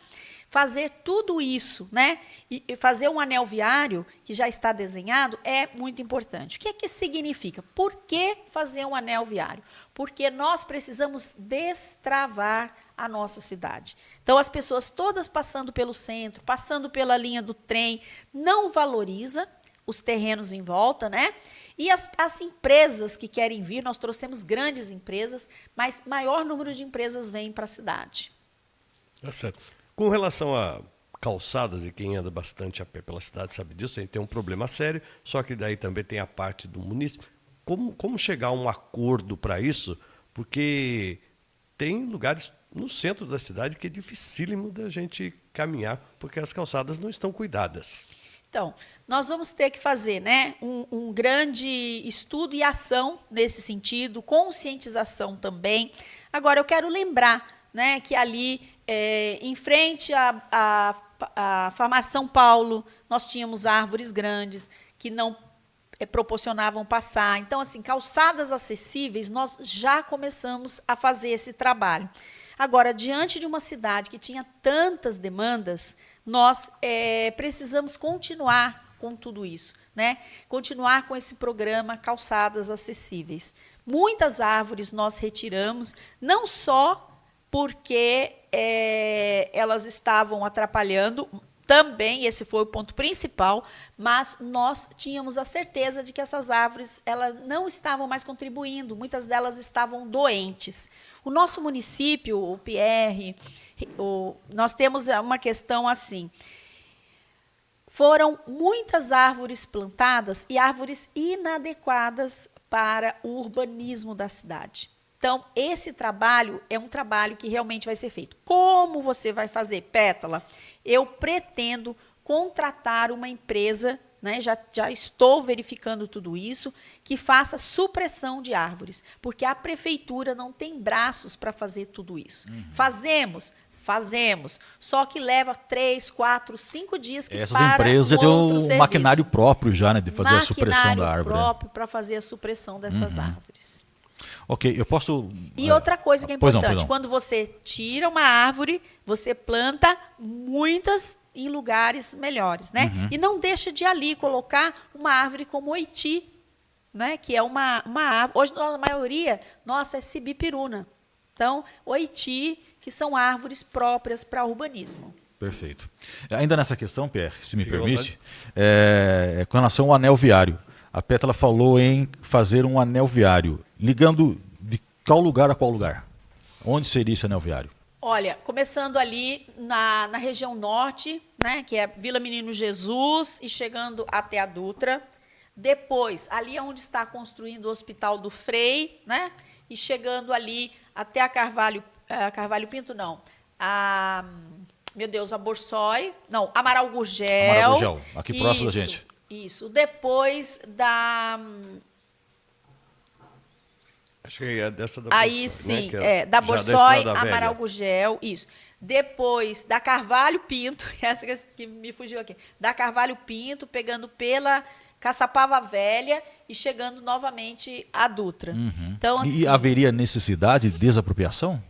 fazer tudo isso, né? E fazer um anel viário que já está desenhado é muito importante. O que é que significa? Por que fazer um anel viário? Porque nós precisamos destravar a nossa cidade. Então, as pessoas todas passando pelo centro, passando pela linha do trem, não valoriza os terrenos em volta, né? E as empresas que querem vir, nós trouxemos grandes empresas, mas maior número de empresas vêm para a cidade. Tá certo. Com relação a calçadas, e quem anda bastante a pé pela cidade sabe disso, a gente tem um problema sério, só que daí também tem a parte do município. Como chegar a um acordo para isso? Porque tem lugares no centro da cidade que é dificílimo da gente caminhar, porque as calçadas não estão cuidadas. Então, nós vamos ter que fazer, né, um grande estudo e ação nesse sentido, conscientização também. Agora, eu quero lembrar, né, que ali, em frente à Farmácia São Paulo, nós tínhamos árvores grandes que não proporcionavam passar. Então, assim, calçadas acessíveis, nós já começamos a fazer esse trabalho. Agora, diante de uma cidade que tinha tantas demandas, nós precisamos continuar com tudo isso, né? Continuar com esse programa Calçadas Acessíveis. Muitas árvores nós retiramos, não só porque elas estavam atrapalhando, também esse foi o ponto principal, mas nós tínhamos a certeza de que essas árvores elas não estavam mais contribuindo, muitas delas estavam doentes. O nosso município, o PR, nós temos uma questão assim, foram muitas árvores plantadas e árvores inadequadas para o urbanismo da cidade. Então, esse trabalho é um trabalho que realmente vai ser feito. Como você vai fazer, Pétala? Eu pretendo contratar uma empresa, né, já estou verificando tudo isso, que faça supressão de árvores, porque a prefeitura não tem braços para fazer tudo isso. Fazemos, só que leva 3, 4, 5 dias que essas empresas têm um maquinário próprio já, né, de fazer a supressão da árvore. Maquinário próprio para fazer a supressão dessas árvores. Ok, eu posso... E outra coisa que é importante, pois não. Quando você tira uma árvore, você planta muitas em lugares melhores, né? E não deixa de ali colocar uma árvore como oiti, né? Que é uma árvore. Hoje, a maioria, nossa, é sibipiruna. Então, oiti, que são árvores próprias para urbanismo. Perfeito. Ainda nessa questão, Pierre, se me permite, com relação ao anel viário. A Pétala falou em fazer um anel viário, ligando de qual lugar a qual lugar? Onde seria esse anel viário? Olha, começando ali na região norte, né, que é Vila Menino Jesus, e chegando até a Dutra. Depois, ali é onde está construindo o Hospital do Frei, né, e chegando ali até a Carvalho Pinto, não. A Borsói, não, Amaral Gurgel. Aqui próximo da gente. Isso, depois da... Acho que é dessa da Borsói. Aí sim, né? da Borsói, Amaral Gurgel, isso. Depois da Carvalho Pinto, essa que me fugiu aqui, da Carvalho Pinto, pegando pela Caçapava Velha e chegando novamente à Dutra. Então, assim, e haveria necessidade de desapropriação?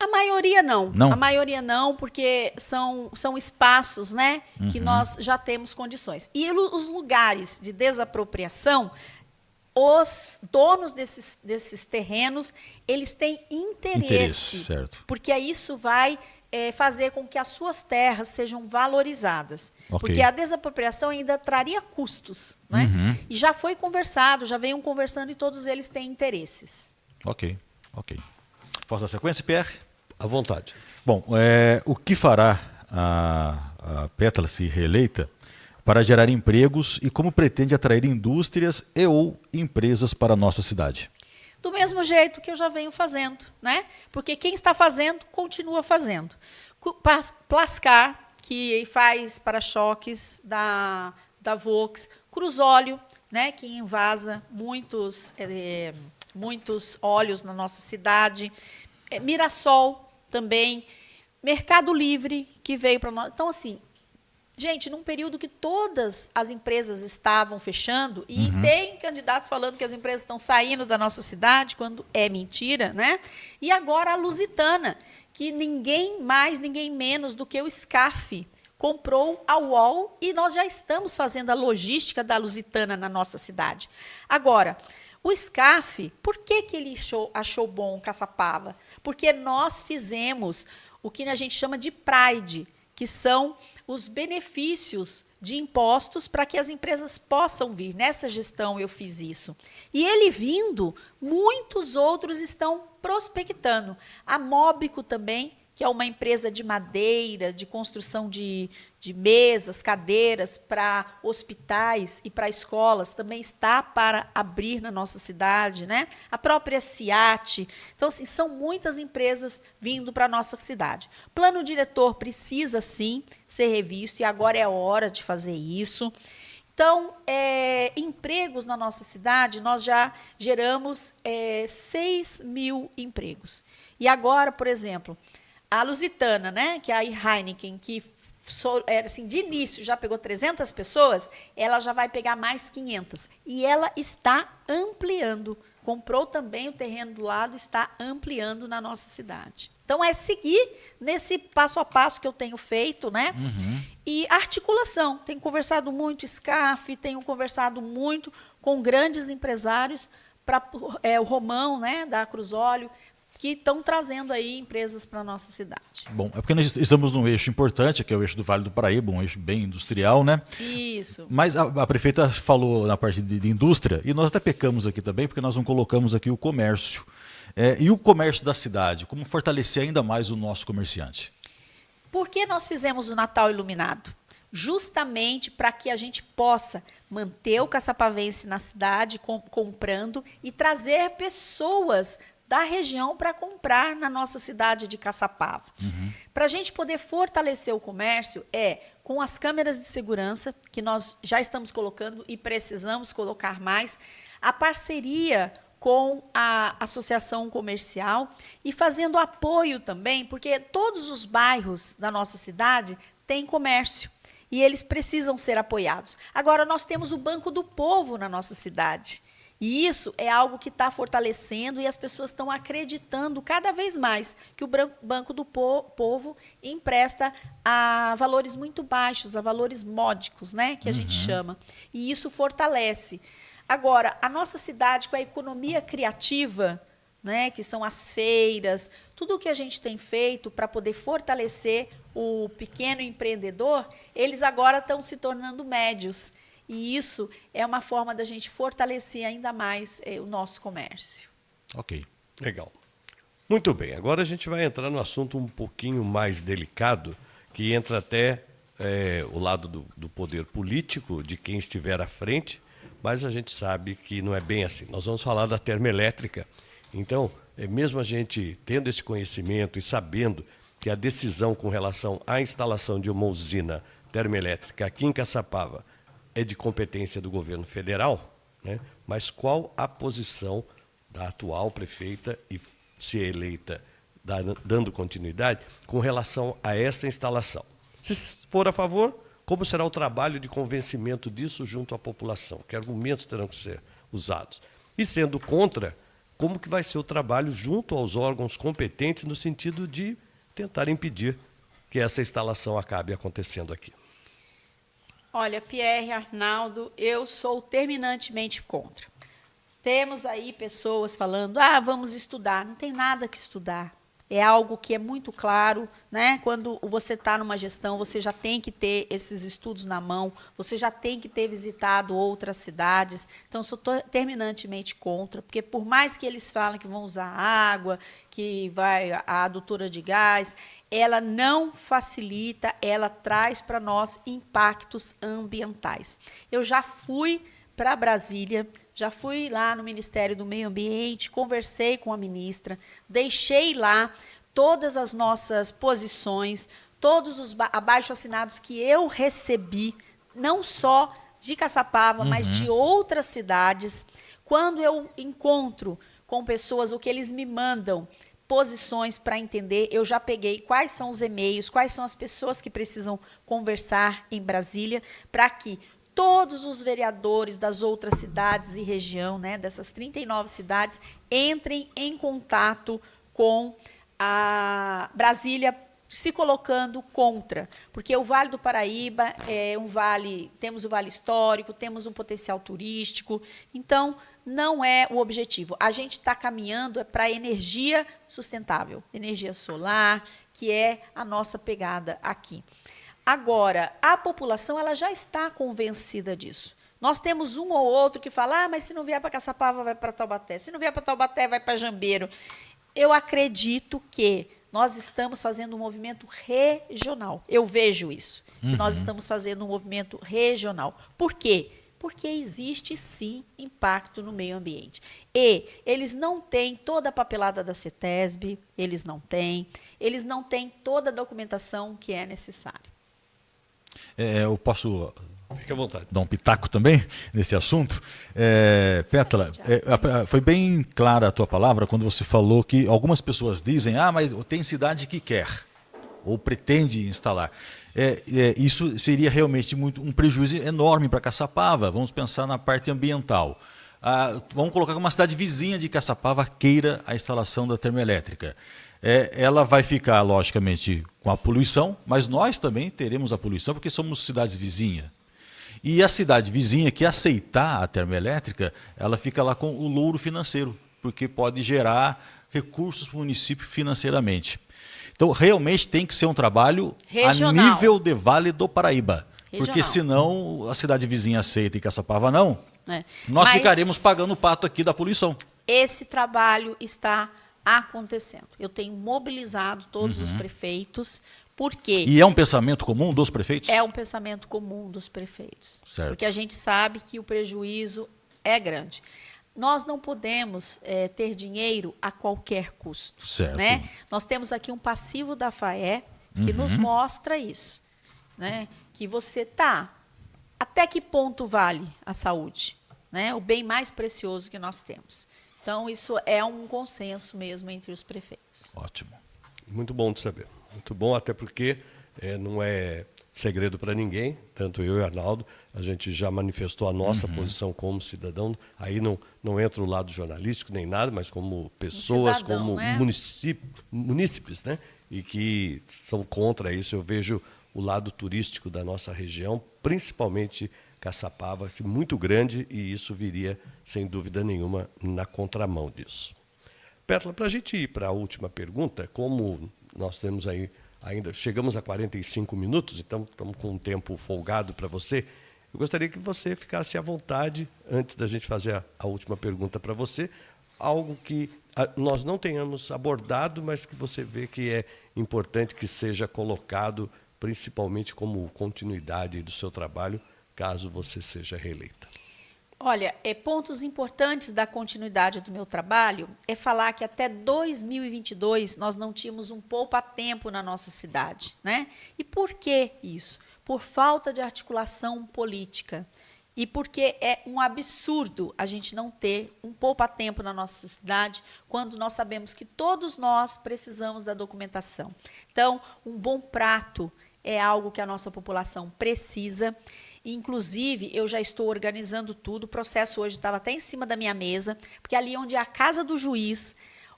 A maioria não. Não? A maioria não, porque são espaços, né, que nós já temos condições. E os lugares de desapropriação, os donos desses terrenos, eles têm interesse, certo. Porque isso vai fazer com que as suas terras sejam valorizadas. Okay. Porque a desapropriação ainda traria custos, né? E já foi conversado, já venham conversando e todos eles têm interesses. Ok. Posso dar sequência, Pierre? À vontade. Bom, o que fará a Pétala, se reeleita, para gerar empregos e como pretende atrair indústrias e ou empresas para a nossa cidade? Do mesmo jeito que eu já venho fazendo, né? Porque quem está fazendo, continua fazendo. Plascar, que faz para-choques da Volks, Cruzóleo, né? Que invasa muitos óleos na nossa cidade, Mirassol também, Mercado Livre, que veio para nós. Então, assim, gente, num período que todas as empresas estavam fechando, e tem candidatos falando que as empresas estão saindo da nossa cidade, quando é mentira, né? E agora a Lusitana, que ninguém mais, ninguém menos do que o SCAF comprou a UOL, e nós já estamos fazendo a logística da Lusitana na nossa cidade. Agora, o SCAF, por que ele achou bom Caçapava? Porque nós fizemos o que a gente chama de Pride, que são os benefícios de impostos para que as empresas possam vir. Nessa gestão eu fiz isso. E ele vindo, muitos outros estão prospectando. A Móbico também, que é uma empresa de madeira, de construção de mesas, cadeiras para hospitais e para escolas, também está para abrir na nossa cidade, né? A própria SIAT. Então, assim, são muitas empresas vindo para a nossa cidade. Plano diretor precisa, sim, ser revisto, e agora é a hora de fazer isso. Então, empregos na nossa cidade, nós já geramos 6 mil empregos. E agora, por exemplo, a Lusitana, né, que é a Heineken, que era assim, de início já pegou 300 pessoas, ela já vai pegar mais 500. E ela está ampliando. Comprou também o terreno do lado, está ampliando na nossa cidade. Então, é seguir nesse passo a passo que eu tenho feito, né? E articulação. Tenho conversado muito SCAF, tenho conversado muito com grandes empresários, o Romão, né, da Cruzóleo, que estão trazendo aí empresas para a nossa cidade. Bom, é porque nós estamos num eixo importante, que é o eixo do Vale do Paraíba, um eixo bem industrial, né? Isso. Mas a prefeita falou na parte de indústria, e nós até pecamos aqui também, porque nós não colocamos aqui o comércio. E o comércio da cidade, como fortalecer ainda mais o nosso comerciante? Por que nós fizemos o Natal Iluminado? Justamente para que a gente possa manter o caçapavense na cidade, comprando, e trazer pessoas da região para comprar na nossa cidade de Caçapava. Para a gente poder fortalecer o comércio, com as câmeras de segurança, que nós já estamos colocando e precisamos colocar mais, a parceria com a associação comercial e fazendo apoio também, porque todos os bairros da nossa cidade têm comércio e eles precisam ser apoiados. Agora, nós temos o Banco do Povo na nossa cidade. E isso é algo que está fortalecendo, e as pessoas estão acreditando cada vez mais que o Banco do Povo empresta a valores muito baixos, a valores módicos, né, que a gente chama. E isso fortalece. Agora, a nossa cidade, com a economia criativa, né, que são as feiras, tudo o que a gente tem feito para poder fortalecer o pequeno empreendedor, eles agora estão se tornando médios. E isso é uma forma da gente fortalecer ainda mais o nosso comércio. Ok. Legal. Muito bem. Agora a gente vai entrar no assunto um pouquinho mais delicado, que entra até o lado do poder político, de quem estiver à frente, mas a gente sabe que não é bem assim. Nós vamos falar da termoelétrica. Então, mesmo a gente tendo esse conhecimento e sabendo que a decisão com relação à instalação de uma usina termoelétrica aqui em Caçapava é de competência do governo federal, né? Mas qual a posição da atual prefeita, e se eleita dando continuidade, com relação a essa instalação? Se for a favor, como será o trabalho de convencimento disso junto à população? Que argumentos terão que ser usados? E sendo contra, como que vai ser o trabalho junto aos órgãos competentes no sentido de tentar impedir que essa instalação acabe acontecendo aqui? Olha, Pierre, Arnaldo, eu sou terminantemente contra. Temos aí pessoas falando, vamos estudar. Não tem nada que estudar. É algo que é muito claro, né? Quando você está numa gestão, você já tem que ter esses estudos na mão, você já tem que ter visitado outras cidades. Então, eu sou terminantemente contra, porque por mais que eles falem que vão usar água, que vai a adutora de gás, ela não facilita, ela traz para nós impactos ambientais. Eu já fui para Brasília, já fui lá no Ministério do Meio Ambiente, conversei com a ministra, deixei lá todas as nossas posições, todos os abaixo-assinados que eu recebi, não só de Caçapava, mas de outras cidades. Quando eu encontro com pessoas, o que eles me mandam, posições para entender, eu já peguei quais são os e-mails, quais são as pessoas que precisam conversar em Brasília, para que todos os vereadores das outras cidades e região, né, dessas 39 cidades, entrem em contato com a Brasília, se colocando contra, porque o Vale do Paraíba é um vale, temos o Vale Histórico, temos um potencial turístico, então não é o objetivo. A gente está caminhando para a energia sustentável, energia solar, que é a nossa pegada aqui. Agora, a população ela já está convencida disso. Nós temos um ou outro que fala, mas se não vier para Caçapava, vai para Taubaté. Se não vier para Taubaté, vai para Jambeiro. Eu acredito que nós estamos fazendo um movimento regional. Eu vejo isso, que nós estamos fazendo um movimento regional. Por quê? Porque existe, sim, impacto no meio ambiente. E eles não têm toda a papelada da CETESB, eles não têm toda a documentação que é necessária. Eu posso Fique à vontade. dar um pitaco também nesse assunto? Pétala, foi bem clara a tua palavra quando você falou que algumas pessoas dizem, mas tem cidade que quer ou pretende instalar. Isso seria realmente um prejuízo enorme para Caçapava. Vamos pensar na parte ambiental. Vamos colocar que uma cidade vizinha de Caçapava queira a instalação da termoelétrica. Ela vai ficar, logicamente, com a poluição, mas nós também teremos a poluição porque somos cidades vizinhas. E a cidade vizinha que aceitar a termoelétrica, ela fica lá com o louro financeiro, porque pode gerar recursos para o município financeiramente. Então, realmente tem que ser um trabalho regional, a nível de Vale do Paraíba. Regional. Porque senão a cidade vizinha aceita e Caçapava não, nós Mas ficaremos pagando o pato aqui da poluição. Esse trabalho está acontecendo. Eu tenho mobilizado todos os prefeitos, porque E é um pensamento comum dos prefeitos? é um pensamento comum dos prefeitos. Certo. Porque a gente sabe que o prejuízo é grande. Nós não podemos ter dinheiro a qualquer custo. Certo. Né? Nós temos aqui um passivo da FAE que nos mostra isso. Né? Que você está... Até que ponto vale a saúde? Né? O bem mais precioso que nós temos. Então, isso é um consenso mesmo entre os prefeitos. Ótimo. Muito bom de saber. Muito bom, até porque não é segredo para ninguém, tanto eu e o Arnaldo, a gente já manifestou a nossa posição como cidadão, aí não entra o lado jornalístico nem nada, mas como pessoas, cidadão, como né? munícipes, né? E que são contra isso. Eu vejo o lado turístico da nossa região, principalmente Caçapava, assim, muito grande, e isso viria, sem dúvida nenhuma, na contramão disso. Pétala, para a gente ir para a última pergunta, como nós temos aí ainda, chegamos a 45 minutos, então estamos com um tempo folgado para você, eu gostaria que você ficasse à vontade, antes da gente fazer a última pergunta para você, algo que nós não tenhamos abordado, mas que você vê que é importante que seja colocado, principalmente como continuidade do seu trabalho, caso você seja reeleita. Olha, pontos importantes da continuidade do meu trabalho é falar que até 2022 nós não tínhamos um poupa-tempo na nossa cidade, né? E por que isso? Por falta de articulação política. E porque é um absurdo a gente não ter um poupa-tempo na nossa cidade quando nós sabemos que todos nós precisamos da documentação. Então, um bom prato é algo que a nossa população precisa. Inclusive, eu já estou organizando tudo. O processo hoje estava até em cima da minha mesa, porque ali onde é a casa do juiz,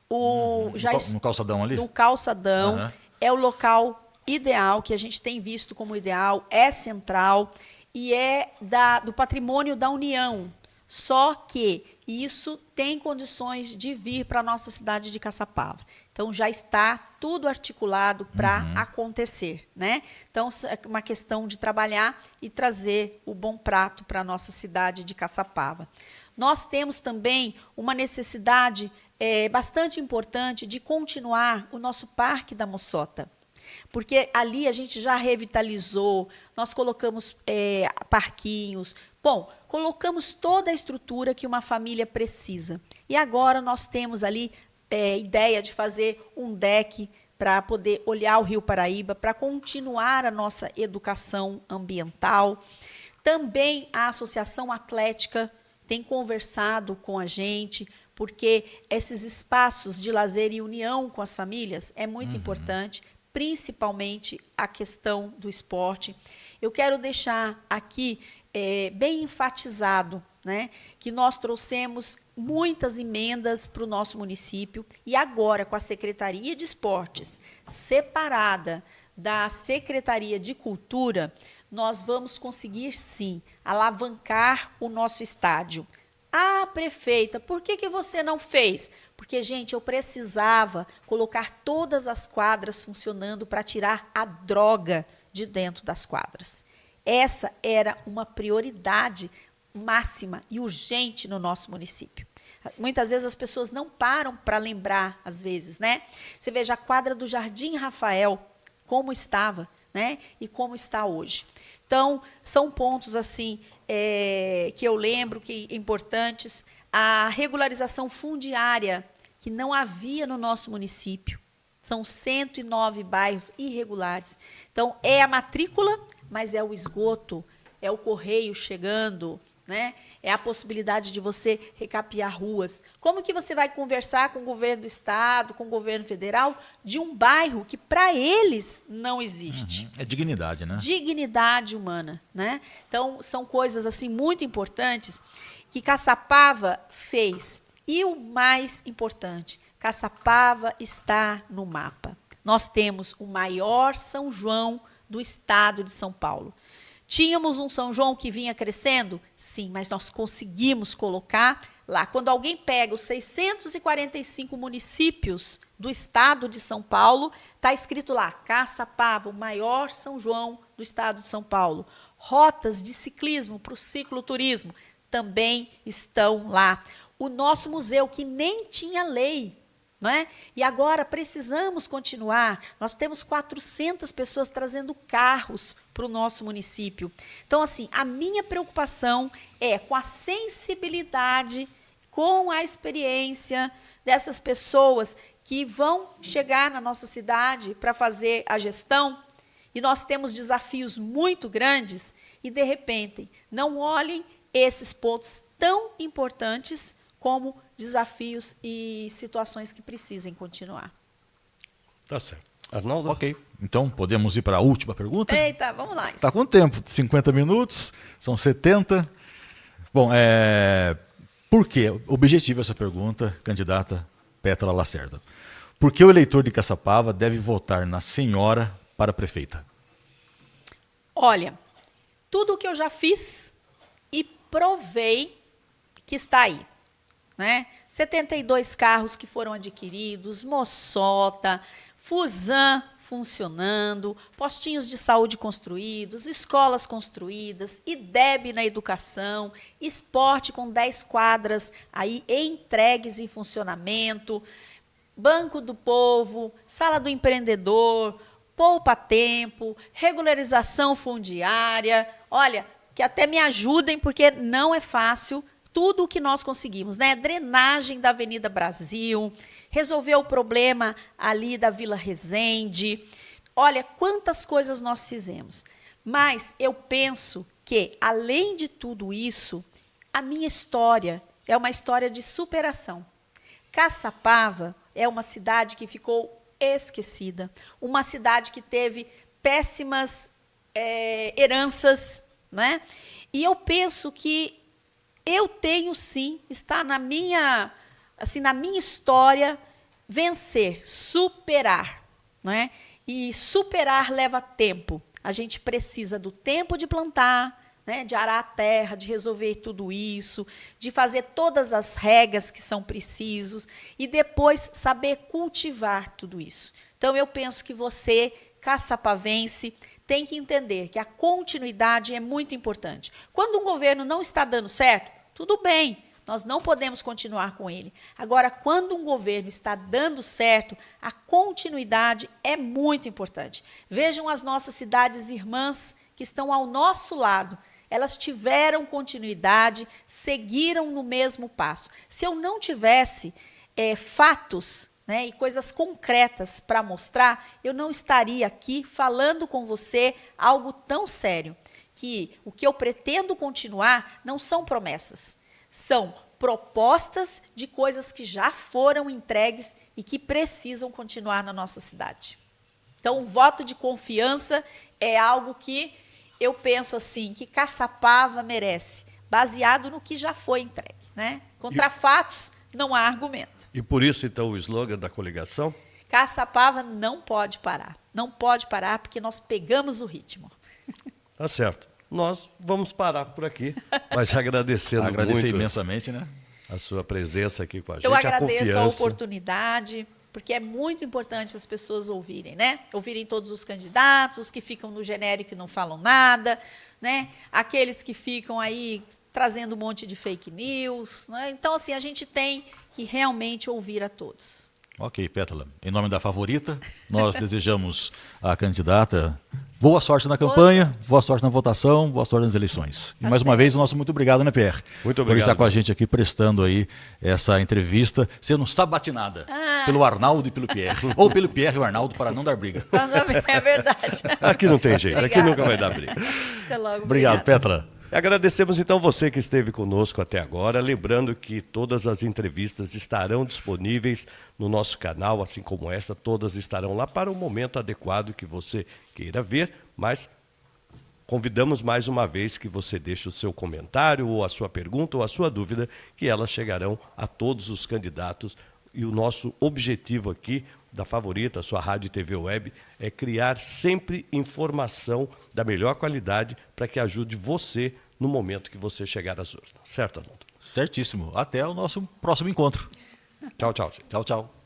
No calçadão ali? No calçadão, é o local ideal, que a gente tem visto como ideal, é central e é do patrimônio da União. Só que isso tem condições de vir para a nossa cidade de Caçapava. Então, já está tudo articulado para acontecer, né? Então, é uma questão de trabalhar e trazer o bom prato para a nossa cidade de Caçapava. Nós temos também uma necessidade bastante importante de continuar o nosso Parque da Moçota. Porque ali a gente já revitalizou, nós colocamos parquinhos, colocamos toda a estrutura que uma família precisa. E agora nós temos ali ideia de fazer um deck para poder olhar o Rio Paraíba, para continuar a nossa educação ambiental. Também a Associação Atlética tem conversado com a gente, porque esses espaços de lazer e união com as famílias é muito importante, principalmente a questão do esporte. Eu quero deixar aqui bem enfatizado, né, que nós trouxemos muitas emendas para o nosso município e agora com a Secretaria de Esportes separada da Secretaria de Cultura, nós vamos conseguir sim alavancar o nosso estádio. Ah, prefeita, por que você não fez? Porque, gente, eu precisava colocar todas as quadras funcionando para tirar a droga de dentro das quadras. Essa era uma prioridade máxima e urgente no nosso município. Muitas vezes as pessoas não param para lembrar, às vezes, né? Você veja a quadra do Jardim Rafael, como estava, né? E como está hoje. Então, são pontos assim que eu lembro que importantes. A regularização fundiária, que não havia no nosso município. São 109 bairros irregulares. Então, é a matrícula, mas é o esgoto, é o correio chegando, né? É a possibilidade de você recapear ruas. Como que você vai conversar com o governo do estado, com o governo federal, de um bairro que para eles não existe? É dignidade, né? Dignidade humana, né? Então, são coisas assim muito importantes que Caçapava fez. E o mais importante, Caçapava está no mapa. Nós temos o maior São João do estado de São Paulo. Tínhamos um São João que vinha crescendo? Sim, mas nós conseguimos colocar lá. Quando alguém pega os 645 municípios do estado de São Paulo, está escrito lá, Caçapava, o maior São João do estado de São Paulo. Rotas de ciclismo para o cicloturismo também estão lá. O nosso museu, que nem tinha lei, não é? E agora precisamos continuar. Nós temos 400 pessoas trazendo carros para o nosso município. Então, assim, a minha preocupação é com a sensibilidade, com a experiência dessas pessoas que vão chegar na nossa cidade para fazer a gestão. E nós temos desafios muito grandes e, de repente, não olhem esses pontos tão importantes como desafios e situações que precisem continuar. Tá certo. Arnaldo? Ok. Então, podemos ir para a última pergunta? Eita, vamos lá. Está com tempo, 50 minutos, são 70. Bom, por que? Objetivo essa pergunta, candidata Pétala Lacerda. Por que o eleitor de Caçapava deve votar na senhora para prefeita? Olha, tudo o que eu já fiz e provei que está aí. Né? 72 carros que foram adquiridos, Moçota, Fusan funcionando, postinhos de saúde construídos, escolas construídas, IDEB na educação, esporte com 10 quadras aí entregues em funcionamento, Banco do Povo, Sala do Empreendedor, Poupa Tempo, regularização fundiária. Olha, que até me ajudem, porque não é fácil tudo o que nós conseguimos, né? Drenagem da Avenida Brasil, resolver o problema ali da Vila Resende. Olha, quantas coisas nós fizemos. Mas eu penso que, além de tudo isso, a minha história é uma história de superação. Caçapava é uma cidade que ficou esquecida, uma cidade que teve péssimas heranças, né? E eu penso que eu tenho sim, está na minha história, vencer, superar, né? E superar leva tempo. A gente precisa do tempo de plantar, né, de arar a terra, de resolver tudo isso, de fazer todas as regas que são precisos e depois saber cultivar tudo isso. Então, eu penso que você, caçapavense, tem que entender que a continuidade é muito importante. Quando um governo não está dando certo, tudo bem, nós não podemos continuar com ele. Agora, quando um governo está dando certo, a continuidade é muito importante. Vejam as nossas cidades irmãs que estão ao nosso lado. Elas tiveram continuidade, seguiram no mesmo passo. Se eu não tivesse fatos, né, e coisas concretas para mostrar, eu não estaria aqui falando com você algo tão sério. Que o que eu pretendo continuar não são promessas, são propostas de coisas que já foram entregues e que precisam continuar na nossa cidade. Então, o voto de confiança é algo que eu penso assim, que Caçapava merece, baseado no que já foi entregue, né? Contra fatos, não há argumento. E por isso, então, o slogan da coligação? Caçapava não pode parar. Não pode parar porque nós pegamos o ritmo. Tá certo. nós vamos parar por aqui. Mas agradecendo Agradecer muito imensamente, né? a sua presença aqui com a gente, Eu a agradeço a confiança. oportunidade, porque é muito importante as pessoas ouvirem, né? Ouvirem todos os candidatos, os que ficam no genérico e não falam nada, né? Aqueles que ficam aí trazendo um monte de fake news, né? Então, assim, a gente tem que realmente ouvir a todos. Ok, Pétala. Em nome da Favorita, nós desejamos à candidata boa sorte na campanha, boa sorte na votação, boa sorte nas eleições. E mais uma vez, o nosso muito obrigado, né, Pierre? Muito Por estar obrigado. com a gente aqui, prestando aí essa entrevista, sendo sabatinada pelo Arnaldo e pelo Pierre. Ou pelo Pierre e o Arnaldo, para não dar briga. É verdade. Aqui não tem jeito, aqui Obrigada. nunca vai dar briga. Até logo. Obrigado, obrigada. Pétala. Agradecemos então você que esteve conosco até agora, lembrando que todas as entrevistas estarão disponíveis no nosso canal, assim como essa, todas estarão lá para o momento adequado que você queira ver, mas convidamos mais uma vez que você deixe o seu comentário, ou a sua pergunta, ou a sua dúvida, que elas chegarão a todos os candidatos. E o nosso objetivo aqui da Favorita, sua rádio e TV web, é criar sempre informação da melhor qualidade para que ajude você no momento que você chegar às urnas. Certo, Arnaldo? Certíssimo. Até o nosso próximo encontro. Tchau, tchau. Gente. Tchau, tchau.